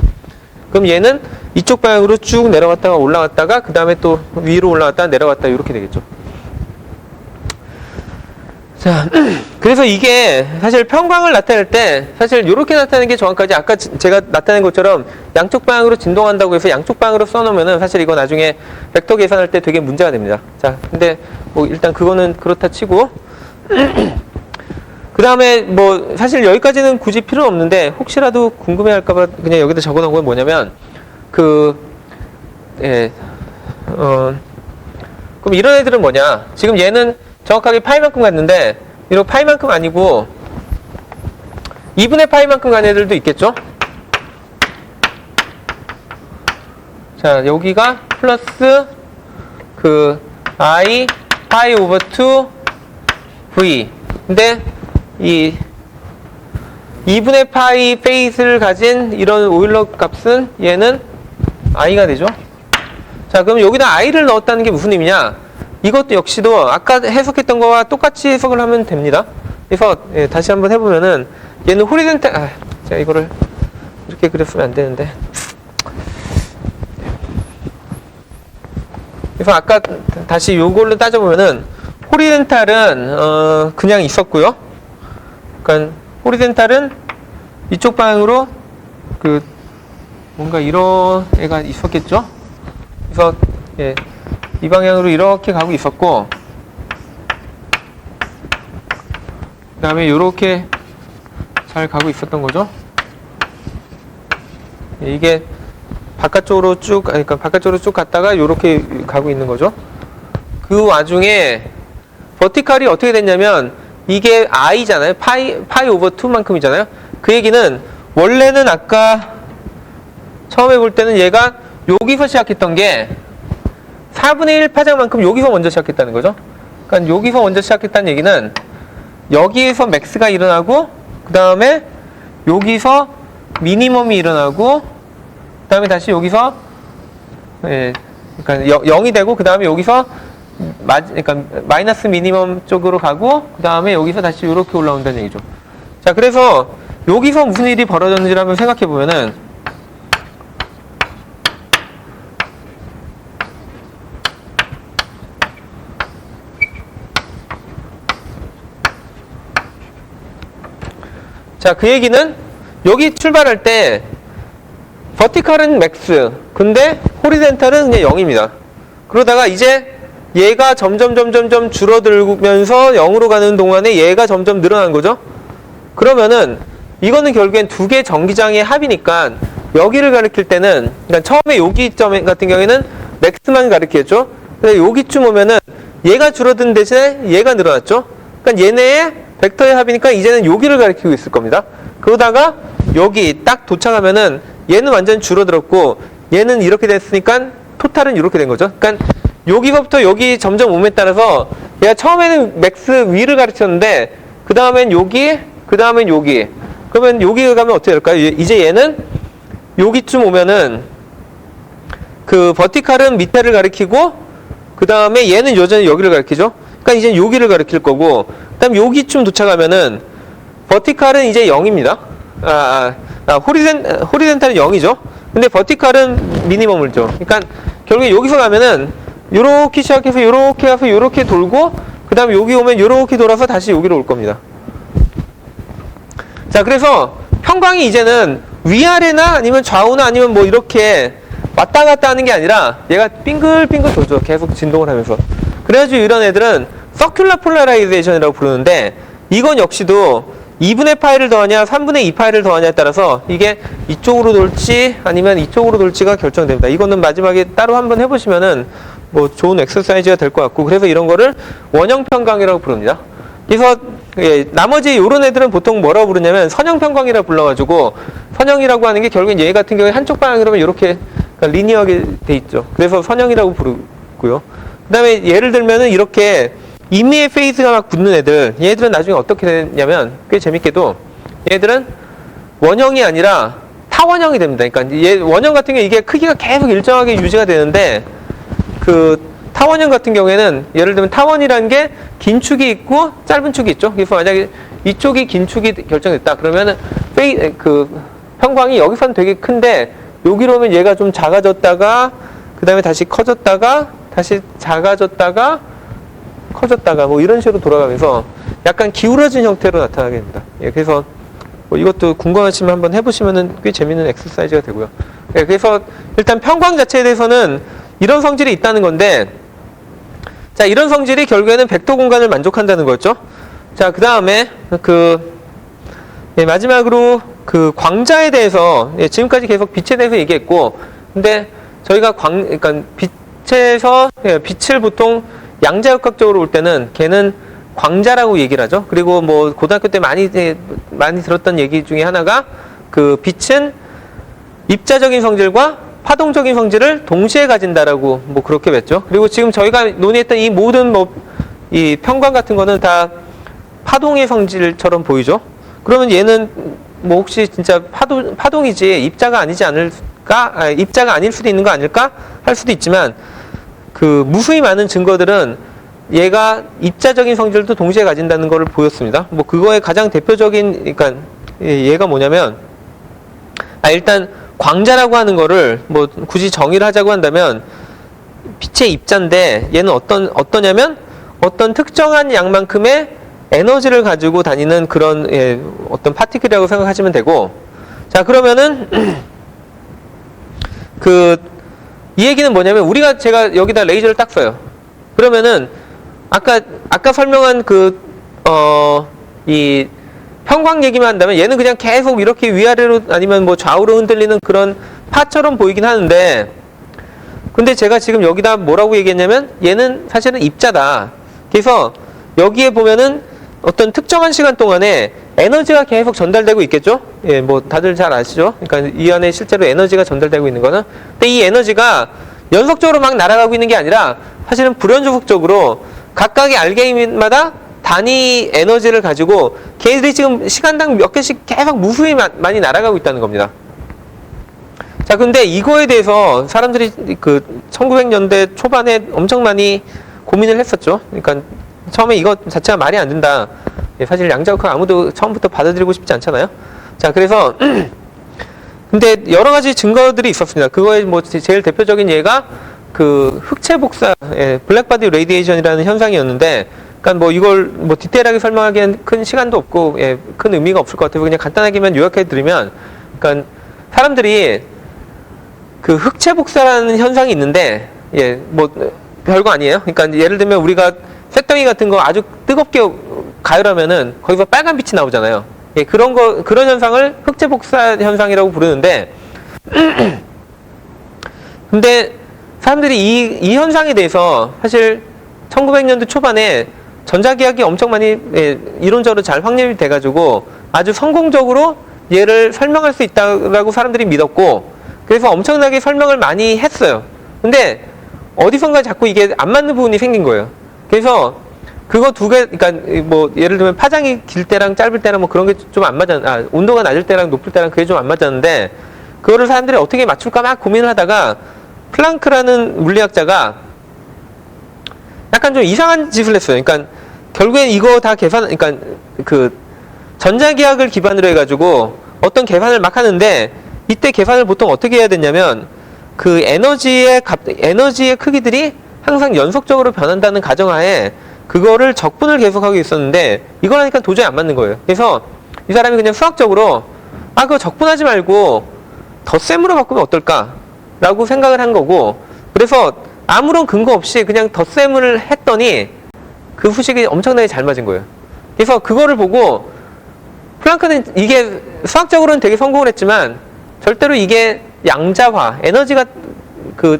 A: 그럼 얘는 이쪽 방향으로 쭉 내려갔다가 올라갔다가 그 다음에 또 위로 올라갔다가 내려갔다가 이렇게 되겠죠. 자, 그래서 이게 사실 평광을 나타낼 때 사실 이렇게 나타내는 게 정확하지, 아까 제가 나타낸 것처럼 양쪽 방향으로 진동한다고 해서 양쪽 방향으로 써놓으면은 사실 이거 나중에 벡터 계산할 때 되게 문제가 됩니다. 자, 근데 뭐 일단 그거는 그렇다 치고 그 다음에 뭐 사실 여기까지는 굳이 필요 없는데 혹시라도 궁금해할까봐 그냥 여기다 적어놓은 건 뭐냐면 그럼 이런 애들은 뭐냐, 지금 얘는 정확하게 파이만큼 갔는데 이런 파이만큼 아니고 2분의 파이만큼 간 애들도 있겠죠. 자, 여기가 플러스 I 파이 오버 2 V. 근데 이 2분의 파이 페이스를 가진 이런 오일러 값은 얘는 i가 되죠. 자, 그럼 여기다 i를 넣었다는 게 무슨 의미냐? 이것도 역시도 아까 해석했던 거와 똑같이 해석을 하면 됩니다. 그래서 예, 다시 한번 해보면은 얘는 호리젠탈, 제가 이거를 이렇게 그렸으면 안 되는데. 그래서 아까 다시 요걸로 따져보면은 호리젠탈은 그냥 있었고요. 그러니까 호리젠탈은 이쪽 방향으로 그 뭔가 이런 애가 있었겠죠. 그래서 예, 이 방향으로 이렇게 가고 있었고, 그 다음에 이렇게 잘 가고 있었던 거죠. 예, 이게 바깥쪽으로 쭉, 그러니까 바깥쪽으로 쭉 갔다가 이렇게 가고 있는 거죠. 그 와중에 버티컬이 어떻게 됐냐면 이게 i잖아요. 파이 오버 2만큼이잖아요. 그 얘기는 원래는 아까 처음에 볼 때는 얘가 여기서 시작했던 게 4분의 1 파장만큼 여기서 먼저 시작했다는 거죠. 그러니까 여기서 먼저 시작했다는 얘기는 여기에서 맥스가 일어나고 그 다음에 여기서 미니멈이 일어나고 그 다음에 다시 여기서 예, 그러니까 0이 되고 그 다음에 여기서 그러니까 마이너스 미니멈 쪽으로 가고 그 다음에 여기서 다시 이렇게 올라온다는 얘기죠. 자, 그래서 여기서 무슨 일이 벌어졌는지를 한번 생각해 보면은 자, 그 얘기는 여기 출발할 때 버티컬은 맥스, 근데 호리젠탈은 그냥 0입니다. 그러다가 이제 얘가 점점 줄어들면서 0으로 가는 동안에 얘가 점점 늘어난 거죠. 그러면은 이거는 결국엔 두 개 전기장의 합이니까 여기를 가리킬 때는, 그러니까 처음에 여기 점 같은 경우에는 맥스만 가리켰죠. 근데 여기쯤 오면은 얘가 줄어든 대신에 얘가 늘어났죠. 그러니까 얘네의 벡터의 합이니까 이제는 여기를 가리키고 있을 겁니다. 그러다가 여기 딱 도착하면은 얘는 완전 줄어들었고 얘는 이렇게 됐으니까 토탈은 이렇게 된 거죠. 그러니까 여기서부터 여기 점점 오에 따라서 얘가 처음에는 맥스 위를 가르쳤는데 그 다음엔 여기, 그 다음엔 여기. 그러면 여기 가면 어떻게 될까요? 이제 얘는 여기쯤 오면은 그 버티컬은 밑에를 가리키고 그 다음에 얘는 여전히 여기를 가리키죠. 그러니까 이제 여기를 가리킬 거고 그 다음 여기쯤 도착하면은 버티컬은 이제 0입니다. 호리젠탈은 0이죠. 근데 버티컬은 미니멈을 줘. 그러니까 결국에 여기서 가면은 요렇게 시작해서 요렇게 가서 요렇게 돌고 그 다음에 여기 오면 요렇게 돌아서 다시 여기로 올 겁니다. 자, 그래서 평광이 이제는 위아래나 아니면 좌우나 아니면 뭐 이렇게 왔다 갔다 하는 게 아니라 얘가 빙글빙글 돌죠. 계속 진동을 하면서. 그래가지고 이런 애들은 서큘러 폴라라이제이션이라고 부르는데 이건 역시도 2분의 파이를 더하냐 3분의 2 파이를 더하냐에 따라서 이게 이쪽으로 돌지 아니면 이쪽으로 돌지가 결정됩니다. 이거는 마지막에 따로 한번 해보시면은 뭐 좋은 엑서사이즈가 될 것 같고, 그래서 이런 거를 원형 평광이라고 부릅니다. 그래서 예, 나머지 이런 애들은 보통 뭐라고 부르냐면 선형 평광이라고 불러가지고, 선형이라고 하는 게 결국엔 얘 같은 경우에 한쪽 방향으로 이렇게 그러니까 리니어하게 돼 있죠. 그래서 선형이라고 부르고요. 그 다음에 예를 들면은 이렇게 임의의 페이스가 막 붙는 애들, 얘들은 나중에 어떻게 되냐면 꽤 재밌게도 얘들은 원형이 아니라 타원형이 됩니다. 그러니까 얘 원형 같은 경우 이게 크기가 계속 일정하게 유지가 되는데 그 타원형 같은 경우에는 예를 들면 타원이라는 게 긴 축이 있고 짧은 축이 있죠. 그래서 만약에 이쪽이 긴 축이 결정됐다 그러면은 그 평광이 여기서는 되게 큰데 여기로 오면 얘가 좀 작아졌다가 그 다음에 다시 커졌다가 다시 작아졌다가 커졌다가 뭐 이런 식으로 돌아가면서 약간 기울어진 형태로 나타나게 됩니다. 예, 그래서 뭐 이것도 궁금하시면 한번 해보시면은 꽤 재밌는 엑서사이즈가 되고요. 예, 그래서 일단 평광 자체에 대해서는 이런 성질이 있다는 건데, 자, 이런 성질이 결국에는 벡터 공간을 만족한다는 거였죠. 자, 그 다음에 예, 마지막으로 그 광자에 대해서 예, 지금까지 계속 빛에 대해서 얘기했고, 근데 저희가 그러니까 빛에서 예, 빛을 보통 양자역학적으로 볼 때는 걔는 광자라고 얘기를 하죠. 그리고 뭐 고등학교 때 많이 들었던 얘기 중에 하나가 그 빛은 입자적인 성질과 파동적인 성질을 동시에 가진다라고 뭐 그렇게 뵀죠. 그리고 지금 저희가 논의했던 이 모든 뭐 이 평광 같은 거는 다 파동의 성질처럼 보이죠? 그러면 얘는 뭐 혹시 진짜 파동이지 입자가 아니지 않을까? 입자가 아닐 수도 있는 거 아닐까? 할 수도 있지만 그 무수히 많은 증거들은 얘가 입자적인 성질도 동시에 가진다는 것을 보였습니다. 뭐 그거의 가장 대표적인 그러니까 얘가 뭐냐면 일단 광자라고 하는 거를 뭐 굳이 정의를 하자고 한다면 빛의 입자인데 얘는 어떠냐면 어떤 특정한 양만큼의 에너지를 가지고 다니는 그런 어떤 파티클이라고 생각하시면 되고, 자 그러면은 이 얘기는 뭐냐면 제가 여기다 레이저를 딱 써요. 그러면은 아까 설명한 이 평광 얘기만 한다면 얘는 그냥 계속 이렇게 위아래로 아니면 뭐 좌우로 흔들리는 그런 파처럼 보이긴 하는데, 근데 제가 지금 여기다 뭐라고 얘기했냐면 얘는 사실은 입자다. 그래서 여기에 보면은 어떤 특정한 시간 동안에 에너지가 계속 전달되고 있겠죠? 예, 뭐 다들 잘 아시죠? 그러니까 이 안에 실제로 에너지가 전달되고 있는 거는. 근데 이 에너지가 연속적으로 막 날아가고 있는 게 아니라 사실은 불연속적으로 각각의 알게인마다 단위 에너지를 가지고 걔들이 지금 시간당 몇 개씩 계속 무수히 많이 날아가고 있다는 겁니다. 자, 근데 이거에 대해서 사람들이 1900년대 초반에 엄청 많이 고민을 했었죠. 그러니까 처음에 이거 자체가 말이 안 된다. 사실 양자역학 아무도 처음부터 받아들이고 싶지 않잖아요. 자, 그래서 근데 여러 가지 증거들이 있었습니다. 그거에 뭐 제일 대표적인 예가 흑체 복사, 블랙바디 레디에이션이라는 현상이었는데, 그러니까 뭐 이걸 뭐 디테일하게 설명하기엔 큰 시간도 없고 큰 의미가 없을 것 같아요. 그냥 간단하게만 요약해 드리면, 그러니까 사람들이 흑체 복사라는 현상이 있는데, 뭐 별거 아니에요. 그러니까 예를 들면 우리가 쇳덩이 같은 거 아주 뜨겁게 가열하면은 거기서 빨간 빛이 나오잖아요. 그런 현상을 흑체 복사 현상이라고 부르는데, 근데 사람들이 이 현상에 대해서 사실 1900년대 초반에 전자기학이 엄청 많이 이론적으로 잘 확립이 돼가지고 아주 성공적으로 얘를 설명할 수 있다고 사람들이 믿었고, 그래서 엄청나게 설명을 많이 했어요. 근데 어디선가 자꾸 이게 안 맞는 부분이 생긴 거예요. 그래서 그거 그러니까 뭐 예를 들면 파장이 길 때랑 짧을 때랑 뭐 그런 게 좀 안 온도가 낮을 때랑 높을 때랑 그게 좀 안 맞았는데, 그거를 사람들이 어떻게 맞출까 막 고민을 하다가 플랑크라는 물리학자가 약간 좀 이상한 짓을 했어요. 그러니까 결국엔 이거 다 그러니까 전자기학을 기반으로 해가지고 어떤 계산을 막 하는데, 이때 계산을 보통 어떻게 해야 되냐면 에너지의 크기들이 항상 연속적으로 변한다는 가정하에 그거를 적분을 계속하고 있었는데, 이걸 하니까 도저히 안 맞는 거예요. 그래서 이 사람이 그냥 수학적으로 그거 적분하지 말고 덧셈으로 바꾸면 어떨까 라고 생각을 한 거고, 그래서 아무런 근거 없이 그냥 덧셈을 했더니 그 후식이 엄청나게 잘 맞은 거예요. 그래서 그거를 보고 플랑크는 이게 수학적으로는 되게 성공을 했지만 절대로 이게 양자화, 에너지가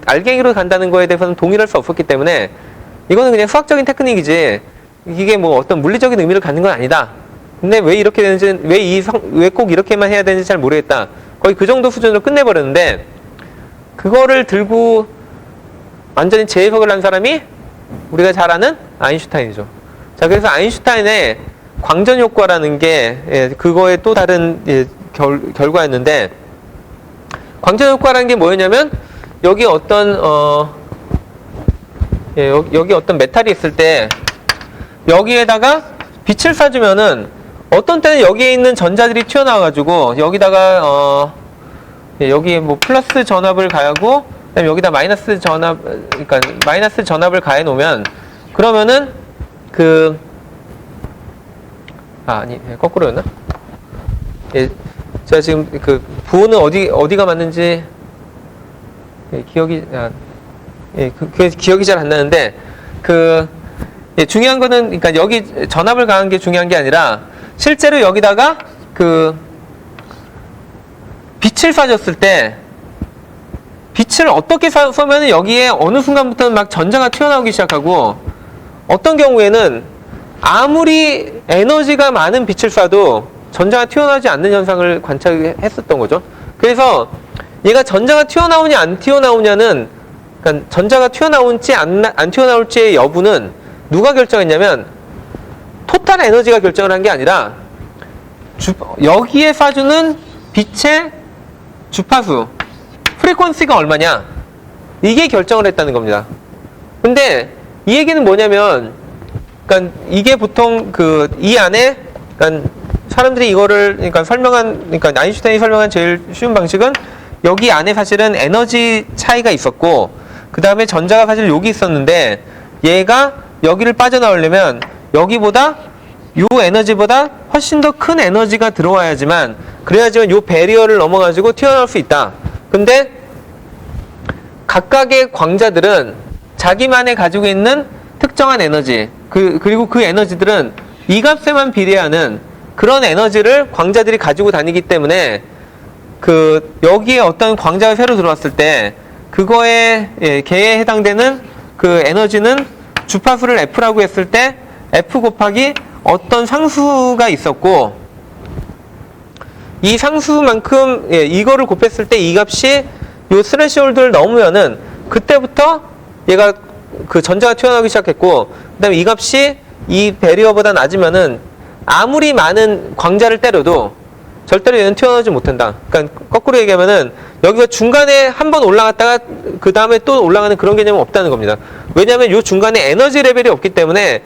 A: 알갱이로 간다는 거에 대해서는 동의할 수 없었기 때문에 이거는 그냥 수학적인 테크닉이지 이게 뭐 어떤 물리적인 의미를 갖는 건 아니다. 근데 왜 이렇게 되는지, 왜 꼭 이렇게만 해야 되는지 잘 모르겠다. 거의 그 정도 수준으로 끝내버렸는데, 그거를 들고 완전히 재해석을 한 사람이 우리가 잘 아는 아인슈타인이죠. 자, 그래서 아인슈타인의 광전 효과라는 게 그거의 또 다른 결과였는데, 광전 효과라는 게 뭐였냐면 여기 여기 어떤 메탈이 있을 때 여기에다가 빛을 쏴주면은 어떤 때는 여기에 있는 전자들이 튀어나와가지고 여기다가 여기에 뭐 플러스 전압을 가하고 그다음에 여기다 마이너스 전압을 가해 놓으면, 그러면은 거꾸로였나? 제가 지금 부호는 어디가 맞는지 기억이 잘 안 나는데, 중요한 거는, 그러니까 여기 전압을 가한 게 중요한 게 아니라 실제로 여기다가 빛을 쏴줬을 때 빛을 어떻게 쏘면 여기에 어느 순간부터는 막 전자가 튀어나오기 시작하고, 어떤 경우에는 아무리 에너지가 많은 빛을 쏴도 전자가 튀어나오지 않는 현상을 관찰했었던 거죠. 그래서 얘가 전자가 튀어나오냐 안 튀어나오냐는, 그러니까 전자가 튀어나올지 안 튀어나올지의 여부는 누가 결정했냐면 토탈 에너지가 결정을 한 게 아니라 여기에 쏴주는 빛의 주파수, 프리퀀시가 얼마냐, 이게 결정을 했다는 겁니다. 근데 이 얘기는 뭐냐면, 그러니까 이게 보통 이 안에, 그러니까 사람들이 이거를 그러니까 그러니까 아인슈타인이 설명한 제일 쉬운 방식은 여기 안에 사실은 에너지 차이가 있었고, 그 다음에 전자가 사실 여기 있었는데 얘가 여기를 빠져나오려면 여기보다 요 에너지보다 훨씬 더 큰 에너지가 들어와야지만, 그래야지만 요 배리어를 넘어가지고 튀어나올 수 있다. 근데 각각의 광자들은 자기만의 가지고 있는 특정한 에너지, 그리고 그 에너지들은 이 값에만 비례하는 그런 에너지를 광자들이 가지고 다니기 때문에 여기에 어떤 광자가 새로 들어왔을 때 그거에 걔에 해당되는 그 에너지는 주파수를 F라고 했을 때 F 곱하기 어떤 상수가 있었고, 이 상수만큼 이거를 곱했을 때 이 값이 요 스레시홀드를 넘으면은 그때부터 얘가 전자가 튀어나오기 시작했고, 그 다음에 이 값이 이 배리어보다 낮으면은 아무리 많은 광자를 때려도 절대로 얘는 튀어나오지 못한다. 그러니까 거꾸로 얘기하면은 여기가 중간에 한번 올라갔다가 그 다음에 또 올라가는 그런 개념은 없다는 겁니다. 왜냐하면 요 중간에 에너지 레벨이 없기 때문에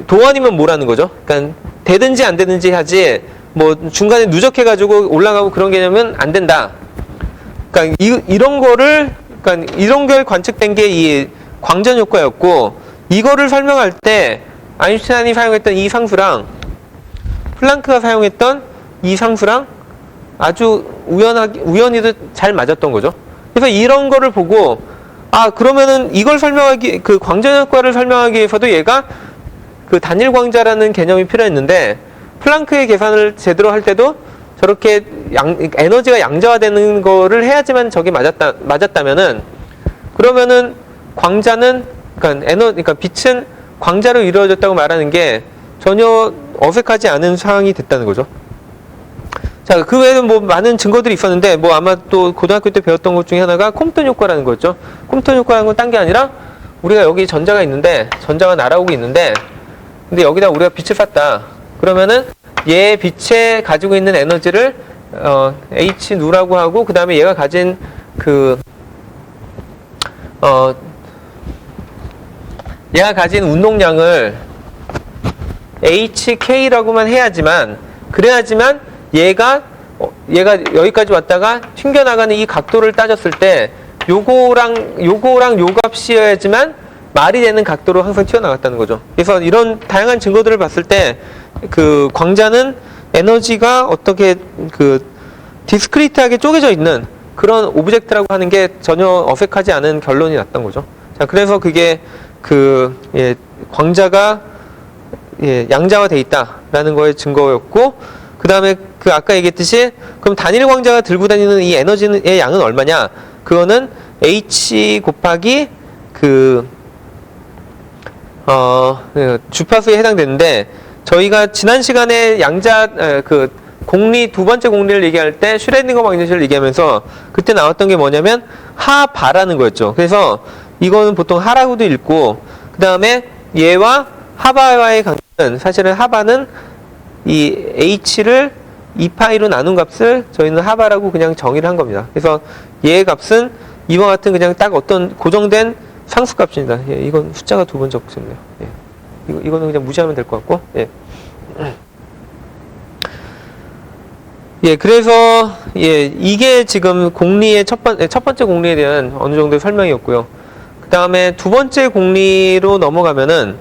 A: 도원이면 뭐라는 거죠? 그러니까 되든지 안 되든지 하지 뭐 중간에 누적해가지고 올라가고 그런 개념은 안 된다. 그러니까 이런 걸 관측된 게 이 광전 효과였고, 이거를 설명할 때 아인슈타인이 사용했던 이 상수랑 플랑크가 사용했던 이 상수랑 아주 우연히도 잘 맞았던 거죠. 그래서 이런 거를 보고, 그러면은 이걸 설명하기, 광전 효과를 설명하기 위해서도 얘가 단일 광자라는 개념이 필요했는데, 플랑크의 계산을 제대로 할 때도 저렇게 에너지가 양자화되는 거를 해야지만 저게 맞았다면은, 그러면은 광자는, 그러니까 빛은 광자로 이루어졌다고 말하는 게 전혀 어색하지 않은 상황이 됐다는 거죠. 자, 그 외에는 뭐 많은 증거들이 있었는데, 뭐 아마 또 고등학교 때 배웠던 것 중에 하나가 콤프톤 효과라는 거였죠. 콤프톤 효과라는 건 딴 게 아니라, 우리가 여기 전자가 있는데, 전자가 날아오고 있는데, 근데 여기다 우리가 빛을 쐈다. 그러면은 얘 빛에 가지고 있는 에너지를 H 누라고 하고, 그 다음에 얘가 가진 얘가 가진 운동량을 HK라고만 해야지만, 그래야지만 얘가 여기까지 왔다가 튕겨나가는 이 각도를 따졌을 때 요거랑 요 값이어야지만 말이 되는 각도로 항상 튀어나갔다는 거죠. 그래서 이런 다양한 증거들을 봤을 때 광자는 에너지가 어떻게 디스크리트하게 쪼개져 있는 그런 오브젝트라고 하는 게 전혀 어색하지 않은 결론이 났던 거죠. 자, 그래서 그게 광자가 양자화돼 있다라는 거의 증거였고, 그 다음에 아까 얘기했듯이 그럼 단일 광자가 들고 다니는 이 에너지의 양은 얼마냐? 그거는 H 곱하기 주파수에 해당되는데, 저희가 지난 시간에 공리 두 번째 공리를 얘기할 때 슈레딩거 마그니츠를 얘기하면서 그때 나왔던 게 뭐냐면 하바라는 거였죠. 그래서 이거는 보통 하라고도 읽고, 그 다음에 얘와 하바와의 관계는 사실은 하바는 이 H를 2파이로 나눈 값을 저희는 하바라고 그냥 정의를 한 겁니다. 그래서 얘의 값은 이와 같은 그냥 딱 어떤 고정된 상수값입니다. 이건 숫자가 두 번 적혀있네요. 이거는 그냥 무시하면 될 것 같고. 그래서 이게 지금 공리의 첫 번째 공리에 대한 어느 정도의 설명이었고요. 그 다음에 두 번째 공리로 넘어가면은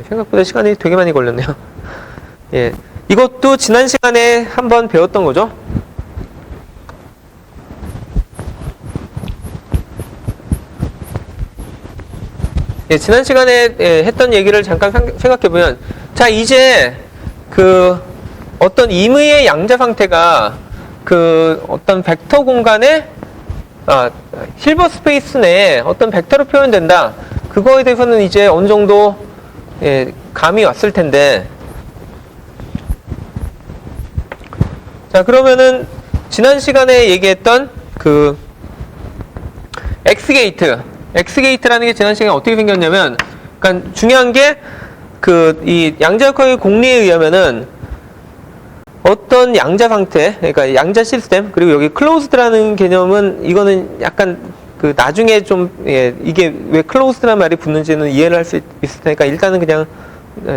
A: 생각보다 시간이 되게 많이 걸렸네요. 이것도 지난 시간에 한번 배웠던 거죠. 지난 시간에 했던 얘기를 잠깐 생각해보면, 자, 이제 어떤 임의의 양자 상태가 어떤 벡터 공간에 힐버 스페이스 내에 어떤 벡터로 표현된다. 그거에 대해서는 이제 어느 정도 감이 왔을 텐데, 자, 그러면은 지난 시간에 얘기했던 X게이트라는 게 지난 시간에 어떻게 생겼냐면, 그러니까 중요한 게 이 양자역학의 공리에 의하면은 어떤 양자 상태, 그러니까 양자 시스템, 그리고 여기 클로즈드라는 개념은 이거는 약간 나중에 좀 이게 왜 클로즈드라는 말이 붙는지는 이해를 할 수 있을 테니까 일단은 그냥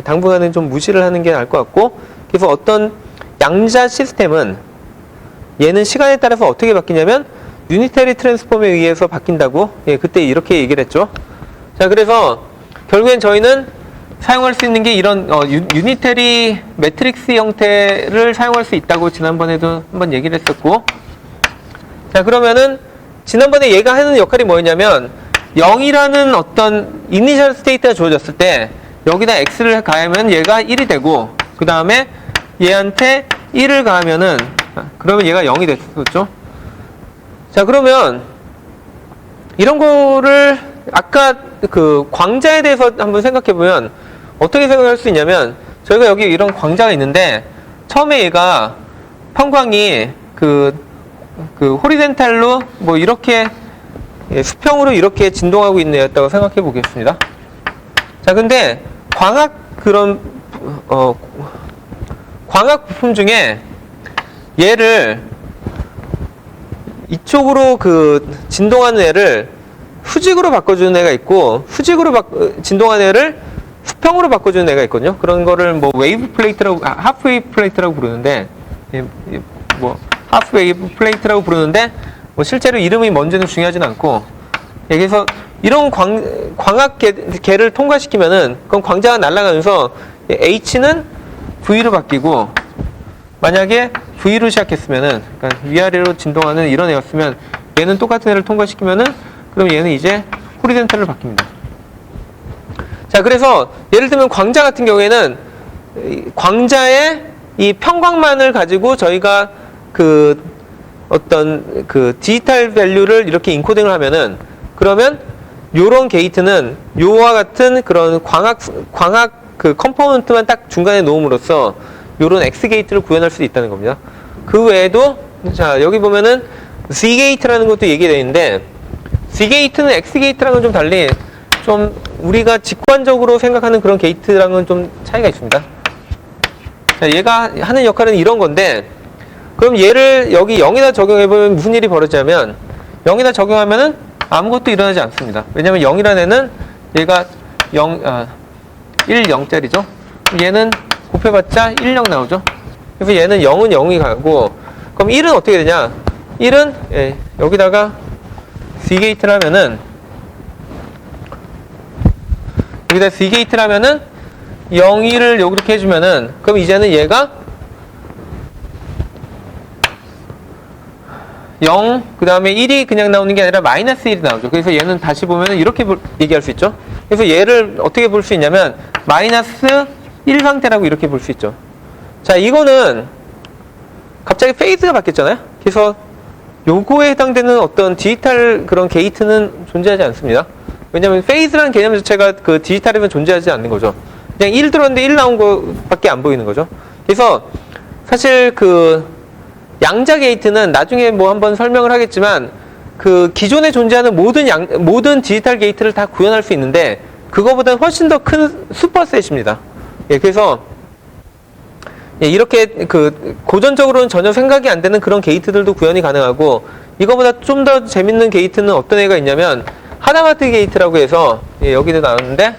A: 당분간은 좀 무시를 하는 게 나을 것 같고, 그래서 어떤 양자 시스템은 얘는 시간에 따라서 어떻게 바뀌냐면 유니터리 트랜스폼에 의해서 바뀐다고 그때 이렇게 얘기를 했죠. 자, 그래서 결국엔 저희는 사용할 수 있는 게 이런 유니터리 매트릭스 형태를 사용할 수 있다고 지난번에도 한번 얘기를 했었고, 자, 그러면은 지난번에 얘가 하는 역할이 뭐였냐면 0이라는 어떤 이니셜 스테이트가 주어졌을 때 여기다 x를 가하면 얘가 1이 되고, 그 다음에 얘한테 1을 가하면은 그러면 얘가 0이 됐었죠. 자, 그러면 이런 거를 아까 광자에 대해서 한번 생각해 보면 어떻게 생각할 수 있냐면, 저희가 여기 이런 광자가 있는데 처음에 얘가 평광이 호리젠탈로 뭐 이렇게 수평으로 이렇게 진동하고 있는 애였다고 생각해 보겠습니다. 자, 근데 광학 부품 중에 얘를 이쪽으로 진동하는 애를 수직으로 바꿔주는 애가 있고, 수직으로 진동하는 애를 수평으로 바꿔주는 애가 있거든요. 그런 거를 뭐 웨이브 플레이트라고, 하프 웨이브 플레이트라고 부르는데, 뭐 하프 웨이브 플레이트라고 부르는데, 뭐 실제로 이름이 뭔지는 중요하진 않고, 그래서 이런 광학계를 통과시키면은 그럼 광자가 날아가면서 H는 V로 바뀌고, 만약에 V로 시작했으면은, 그러니까 위아래로 진동하는 이런 애였으면 얘는 똑같은 애를 통과시키면은 그럼 얘는 이제 호리젠탈로 바뀝니다. 자, 그래서 예를 들면 광자 같은 경우에는 광자의 이 평광만을 가지고 저희가 어떤 디지털 밸류를 이렇게 인코딩을 하면은, 그러면 요런 게이트는 요와 같은 그런 광학 컴포넌트만 딱 중간에 놓음으로써 요런 X 게이트를 구현할 수 있다는 겁니다. 그 외에도 자, 여기 보면은 Z 게이트라는 것도 얘기되어 있는데, Z 게이트는 X 게이트랑은 좀 달리 좀 우리가 직관적으로 생각하는 그런 게이트랑은 좀 차이가 있습니다. 자, 얘가 하는 역할은 이런 건데, 그럼 얘를 여기 0에다 적용해보면 무슨 일이 벌어지냐면, 0에다 적용하면은 아무것도 일어나지 않습니다. 왜냐면 0이라는 애는 얘가 1, 0짜리죠. 얘는 곱해봤자 1, 0 나오죠. 그래서 얘는 0은 0이 가고, 그럼 1은 어떻게 되냐? 1은 여기다가 C게이트를 하면은, 여기다 C게이트를 하면은 0, 1을 이렇게 해주면은, 그럼 이제는 얘가 0, 그 다음에 1이 그냥 나오는 게 아니라 마이너스 1이 나오죠. 그래서 얘는 다시 보면은 이렇게 얘기할 수 있죠. 그래서 얘를 어떻게 볼 수 있냐면 마이너스 1 상태라고 이렇게 볼 수 있죠. 자, 이거는 갑자기 페이스가 바뀌었잖아요. 그래서 요거에 해당되는 어떤 디지털 그런 게이트는 존재하지 않습니다. 왜냐면 페이스라는 개념 자체가 디지털이면 존재하지 않는 거죠. 그냥 1 들었는데 1 나온 거밖에 안 보이는 거죠. 그래서 사실 양자 게이트는 나중에 뭐 한번 설명을 하겠지만 기존에 존재하는 모든 디지털 게이트를 다 구현할 수 있는데 그거보다는 훨씬 더 큰 슈퍼셋입니다. 그래서 이렇게 고전적으로는 전혀 생각이 안 되는 그런 게이트들도 구현이 가능하고, 이거보다 좀 더 재밌는 게이트는 어떤 애가 있냐면 하다마트 게이트라고 해서 여기도 나왔는데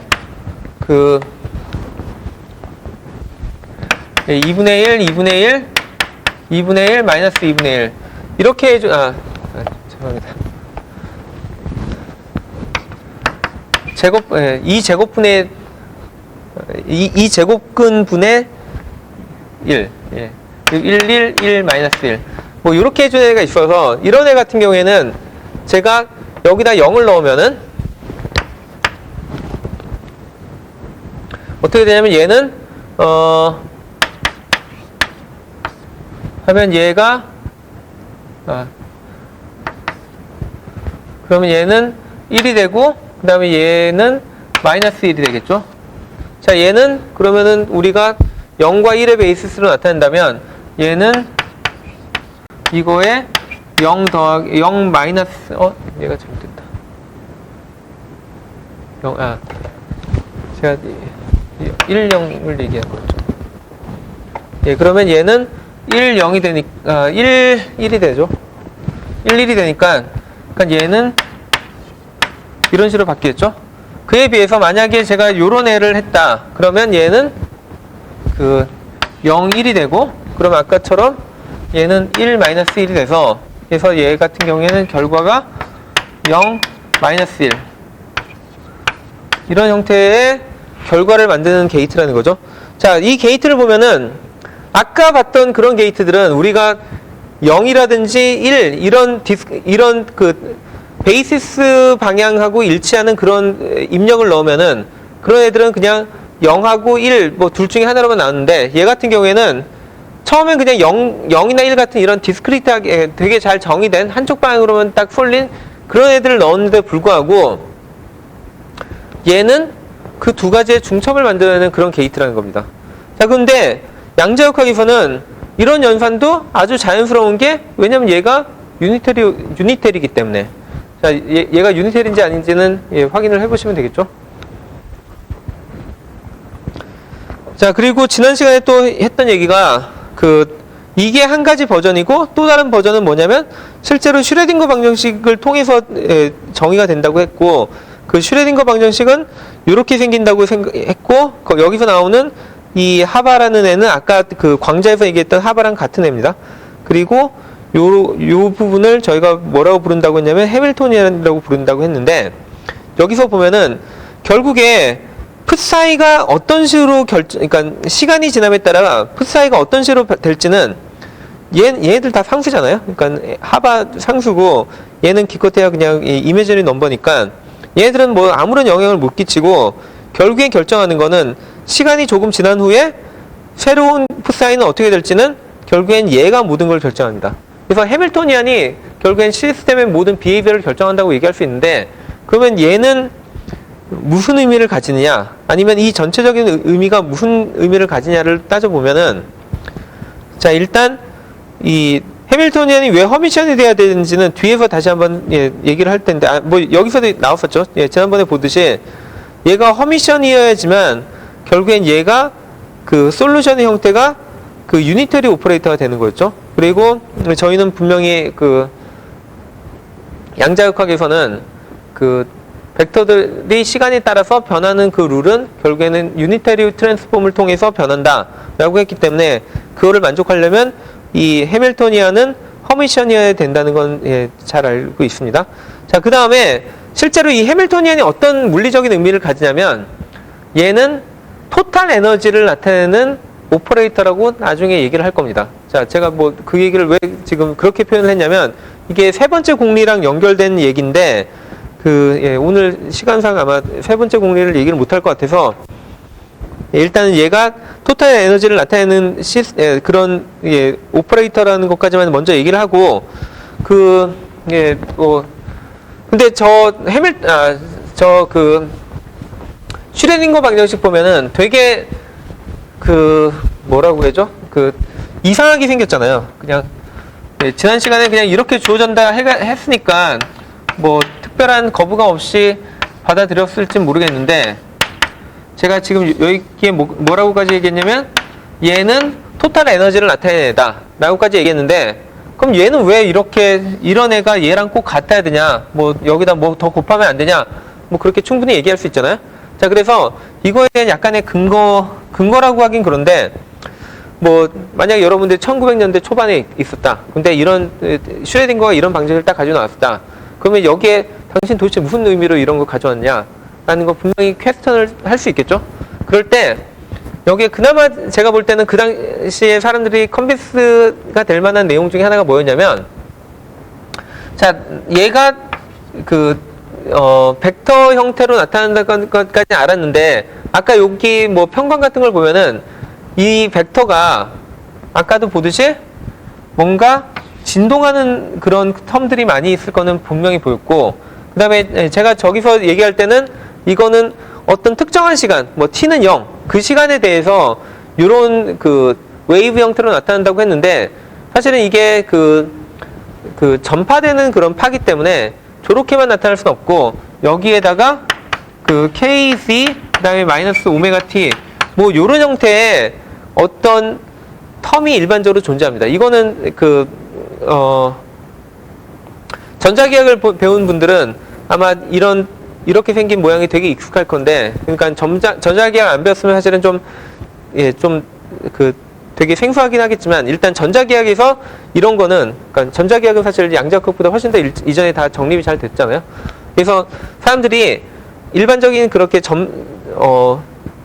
A: 2분의 1, 2분의 1, 2분의 1, 마이너스 2분의 1 이렇게 해줘. 죄송합니다. 이 제곱분의 2 제곱근 분의 1, 1, 1, 1, 마이너스 1 뭐 이렇게 해주는 애가 있어서, 이런 애 같은 경우에는 제가 여기다 0을 넣으면은 어떻게 되냐면 얘는 하면 얘가 그러면 얘는 1이 되고, 그 다음에 얘는 마이너스 1이 되겠죠. 자, 얘는 그러면은 우리가 0과 1의 베이시스로 나타낸다면 얘는 이거에 0 더하기 0 마이너스 얘가 잘못됐다. 제가 1, 0을 얘기한 거죠. 예, 그러면 얘는 1, 0이 되니까, 1이 되죠. 1이 되니까, 그러니까 얘는 이런 식으로 바뀌겠죠. 그에 비해서 만약에 제가 요런 애를 했다. 그러면 얘는 0, 1이 되고, 그러면 아까처럼 얘는 1, 1이 돼서, 그래서 얘 같은 경우에는 결과가 0, -1. 이런 형태의 결과를 만드는 게이트라는 거죠. 자, 이 게이트를 보면은 아까 봤던 그런 게이트들은 우리가 0이라든지 1 이런 베이시스 방향하고 일치하는 그런 입력을 넣으면은 그런 애들은 그냥 0하고 1 뭐 둘 중에 하나로만 나왔는데 얘 같은 경우에는 처음엔 그냥 0이나 1 같은 이런 디스크리트하게 되게 잘 정의된 한쪽 방향으로만 딱 쏠린 그런 애들을 넣었는데 불구하고 얘는 그 두 가지의 중첩을 만드는 그런 게이트라는 겁니다. 자, 근데 양자역학에서는 이런 연산도 아주 자연스러운 게 왜냐면 얘가 유니테리이기 때문에. 자, 얘가 유니테리인지 아닌지는 확인을 해보시면 되겠죠. 자, 그리고 지난 시간에 또 했던 얘기가 이게 한 가지 버전이고 또 다른 버전은 뭐냐면 실제로 슈레딩거 방정식을 통해서 정의가 된다고 했고 그 슈레딩거 방정식은 이렇게 생긴다고 했고 여기서 나오는 이 하바라는 애는 아까 그 광자에서 얘기했던 하바랑 같은 애입니다. 그리고 요 부분을 저희가 뭐라고 부른다고 했냐면 해밀토니안이라고 부른다고 했는데 여기서 보면은 결국에 풋사이가 어떤 식으로 그러니까 시간이 지남에 따라 풋사이가 어떤 식으로 될지는 얘네들 다 상수잖아요. 그러니까 하바 상수고 얘는 기껏해야 그냥 이미지너리 넘버니까 얘네들은 뭐 아무런 영향을 못 끼치고 결국에 결정하는 거는 시간이 조금 지난 후에 새로운 풋사이는 어떻게 될지는 결국엔 얘가 모든 걸 결정합니다. 그래서 해밀토니안이 결국엔 시스템의 모든 비헤이비어를 결정한다고 얘기할 수 있는데 그러면 얘는 무슨 의미를 가지느냐 아니면 이 전체적인 의미가 무슨 의미를 가지냐를 따져보면은 자 일단 이 해밀토니안이 왜 허미션이 돼야 되는지는 뒤에서 다시 한번 얘기를 할 텐데 뭐 여기서도 나왔었죠. 지난번에 보듯이 얘가 허미션이어야지만 결국엔 얘가 그 솔루션의 형태가 그 유니터리 오퍼레이터가 되는 거였죠. 그리고 저희는 분명히 그 양자역학에서는 그 벡터들이 시간에 따라서 변하는 그 룰은 결국에는 유니터리 트랜스폼을 통해서 변한다 라고 했기 때문에 그거를 만족하려면 이 해밀토니안은 허미션이어야 된다는 건 잘 알고 있습니다. 자, 그 다음에 실제로 이 해밀토니안이 어떤 물리적인 의미를 가지냐면 얘는 토탈 에너지를 나타내는 오퍼레이터라고 나중에 얘기를 할 겁니다. 자, 제가 뭐 그 얘기를 왜 지금 그렇게 표현을 했냐면 이게 세 번째 공리랑 연결된 얘기인데 오늘 시간상 아마 세 번째 공리를 얘기를 못할 것 같아서 일단은 얘가 토탈 에너지를 나타내는 그런 오퍼레이터라는 것까지만 먼저 얘기를 하고 근데 슈레딩거 방정식 보면은 되게 뭐라고 그러죠? 이상하게 생겼잖아요. 그냥 지난 시간에 그냥 이렇게 주어진다 했으니까 뭐 특별한 거부감 없이 받아들였을지 모르겠는데 제가 지금 여기에 뭐라고까지 얘기했냐면 얘는 토탈 에너지를 나타내다 라고까지 얘기했는데 그럼 얘는 왜 이런 애가 얘랑 꼭 같아야 되냐 뭐 여기다 뭐 더 곱하면 안 되냐 뭐 그렇게 충분히 얘기할 수 있잖아요. 자, 그래서 이거에 대한 약간의 근거라고 하긴 그런데 뭐 만약에 여러분들 1900년대 초반에 있었다. 근데 이런 슈레딩거가 이런 방정식을 딱 가지고 나왔다. 그러면 여기에 당신 도대체 무슨 의미로 이런 거 가져왔냐 라는 거 분명히 퀘스천을 할 수 있겠죠. 그럴 때 여기에 그나마 제가 볼 때는 그 당시에 사람들이 컨빈스가 될 만한 내용 중에 하나가 뭐였냐면 자, 얘가 벡터 형태로 나타난다는 것까지 알았는데 아까 여기 뭐 평관 같은 걸 보면은 이 벡터가 아까도 보듯이 뭔가 진동하는 그런 텀들이 많이 있을 거는 분명히 보였고 그 다음에 제가 저기서 얘기할 때는 이거는 어떤 특정한 시간 뭐 t는 0 그 시간에 대해서 이런 웨이브 형태로 나타난다고 했는데 사실은 이게 전파되는 그런 파기 때문에 저렇게만 나타날 수는 없고 여기에다가 KZ 그 다음에 마이너스 오메가 t, 뭐 요런 형태의 어떤 텀이 일반적으로 존재합니다. 이거는 전자기학을 배운 분들은 아마 이렇게 생긴 모양이 되게 익숙할 건데, 그러니까 전자기학 안 배웠으면 사실은 되게 생소하긴 하겠지만, 일단 전자기학에서 이런 거는, 그러니까 전자기학은 사실 양자역학보다 훨씬 더 이전에 다 정립이 잘 됐잖아요. 그래서 사람들이 일반적인 그렇게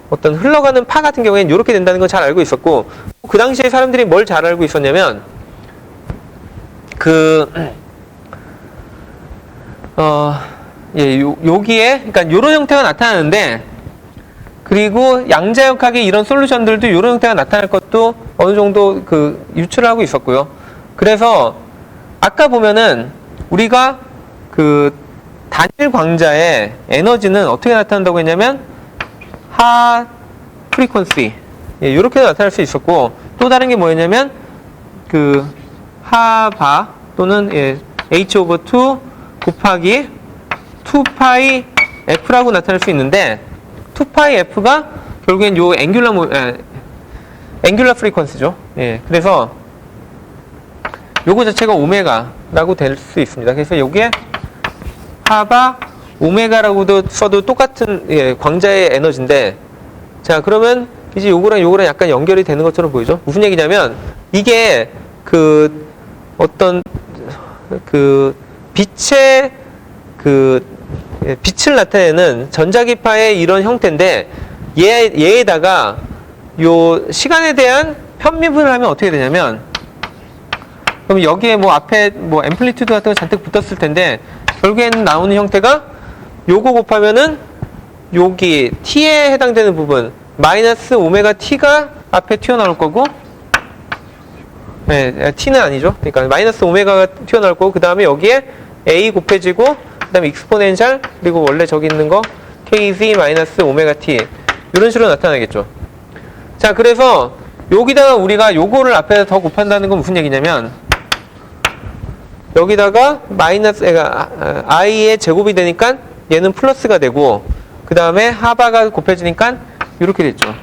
A: 어떤 흘러가는 파 같은 경우에는 이렇게 된다는 걸 잘 알고 있었고, 그 당시에 사람들이 뭘 잘 알고 있었냐면, 여기에, 그러니까 요런 형태가 나타나는데, 그리고 양자역학의 이런 솔루션들도 이런 형태가 나타날 것도 어느 정도 유출을 하고 있었고요. 그래서 아까 보면은 우리가 단일 광자의 에너지는 어떻게 나타난다고 했냐면 하 프리퀀시, 이렇게 나타날 수 있었고, 또 다른 게 뭐였냐면 하바 또는 h over 2 곱하기 2파이 f라고 나타날 수 있는데, 2파이 f가 결국엔 요 앵귤러 프리퀀시죠. 그래서 요거 자체가 오메가라고 될 수 있습니다. 그래서 요게 하바 오메가라고도 써도 똑같은 광자의 에너지인데, 자, 그러면 이제 요거랑 요거랑 약간 연결이 되는 것처럼 보이죠? 무슨 얘기냐면, 이게 빛을 나타내는 전자기파의 이런 형태인데, 얘에다가 요 시간에 대한 편미분을 하면 어떻게 되냐면, 그럼 여기에 앞에 앰플리튜드 같은 거 잔뜩 붙었을 텐데, 결국에는 나오는 형태가 요거 곱하면은 여기 t에 해당되는 부분 마이너스 오메가 t가 앞에 튀어나올 거고, t는 아니죠. 그러니까 마이너스 오메가가 튀어나올 거고, 그 다음에 여기에 a 곱해지고, 그 다음에 익스포넨셜, 그리고 원래 저기 있는 거 kz 마이너스 오메가 t, 이런 식으로 나타나겠죠. 자, 그래서 여기다가 우리가 요거를 앞에서 더 곱한다는 건 무슨 얘기냐면, 여기다가 마이너스 i의 제곱이 되니까 얘는 플러스가 되고, 그 다음에 하바가 곱해지니까 이렇게 됐죠.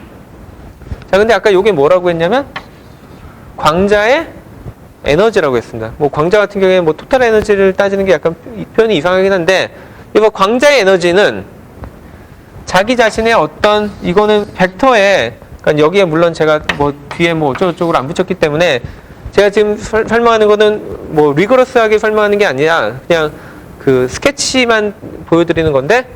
A: 자, 근데 아까 요게 뭐라고 했냐면 광자의 에너지라고 했습니다. 광자 같은 경우에 토탈 에너지를 따지는 게 약간 표현이 이상하긴 한데, 이거 광자의 에너지는 자기 자신의 어떤, 이거는 벡터에, 그러니까 여기에 물론 제가 뒤에 어쩌고저쩌고 안 붙였기 때문에 제가 지금 설명하는 거는 리거러스하게 설명하는 게 아니라 그냥 스케치만 보여드리는 건데,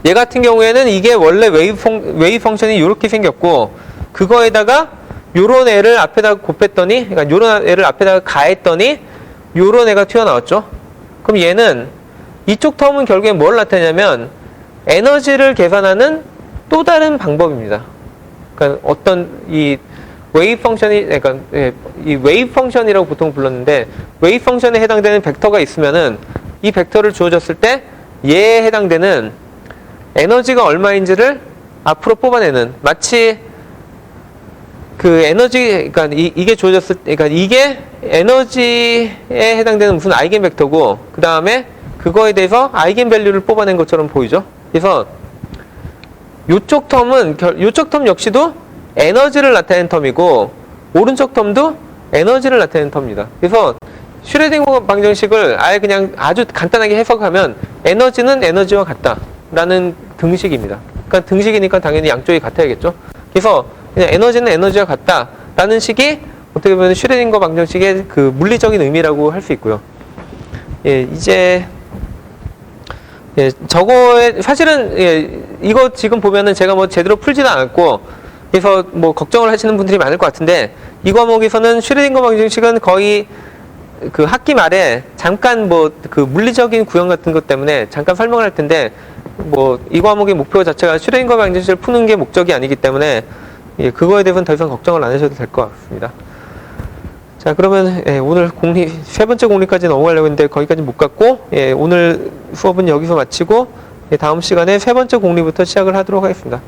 A: 얘 같은 경우에는 이게 원래 웨이브 펑션이 이렇게 생겼고, 그거에다가 요런 애를 앞에다가 곱했더니, 그러니까 요런 애를 앞에다가 가했더니 요런 애가 튀어나왔죠. 그럼 얘는, 이쪽 텀은 결국에 뭘 나타내냐면 에너지를 계산하는 또 다른 방법입니다. 그러니까 어떤 이 웨이브 펑션이, 그러니까 이 웨이브 펑션이라고 보통 불렀는데, 웨이브 펑션에 해당되는 벡터가 있으면은 이 벡터를 주어졌을 때 얘에 해당되는 에너지가 얼마인지를 앞으로 뽑아내는, 마치 에너지, 그러니까 이게 주어졌을 때, 그러니까 이게 에너지에 해당되는 무슨 아이겐 벡터고, 그 다음에 그거에 대해서 아이겐 밸류를 뽑아낸 것처럼 보이죠? 그래서 요쪽 텀 역시도 에너지를 나타내는 텀이고, 오른쪽 텀도 에너지를 나타내는 텀입니다. 그래서 슈레딩거 방정식을 아예 그냥 아주 간단하게 해석하면 에너지는 에너지와 같다라는 등식입니다. 그러니까 등식이니까 당연히 양쪽이 같아야겠죠. 그래서 그냥 에너지는 에너지와 같다라는 식이 어떻게 보면 슈레딩거 방정식의 물리적인 의미라고 할 수 있고요. 이제 저거에 사실은 이거 지금 보면은 제가 제대로 풀지도 않았고, 그래서 걱정을 하시는 분들이 많을 것 같은데, 이 과목에서는 슈레딩거 방정식은 거의 학기 말에 잠깐 물리적인 구형 같은 것 때문에 잠깐 설명을 할 텐데, 이 과목의 목표 자체가 슈레딩거 방정식을 푸는 게 목적이 아니기 때문에 그거에 대해서는 더 이상 걱정을 안 하셔도 될 것 같습니다. 자, 그러면 오늘 세 번째 공리까지 넘어가려고 했는데 거기까지 못 갔고, 오늘 수업은 여기서 마치고 다음 시간에 세 번째 공리부터 시작을 하도록 하겠습니다.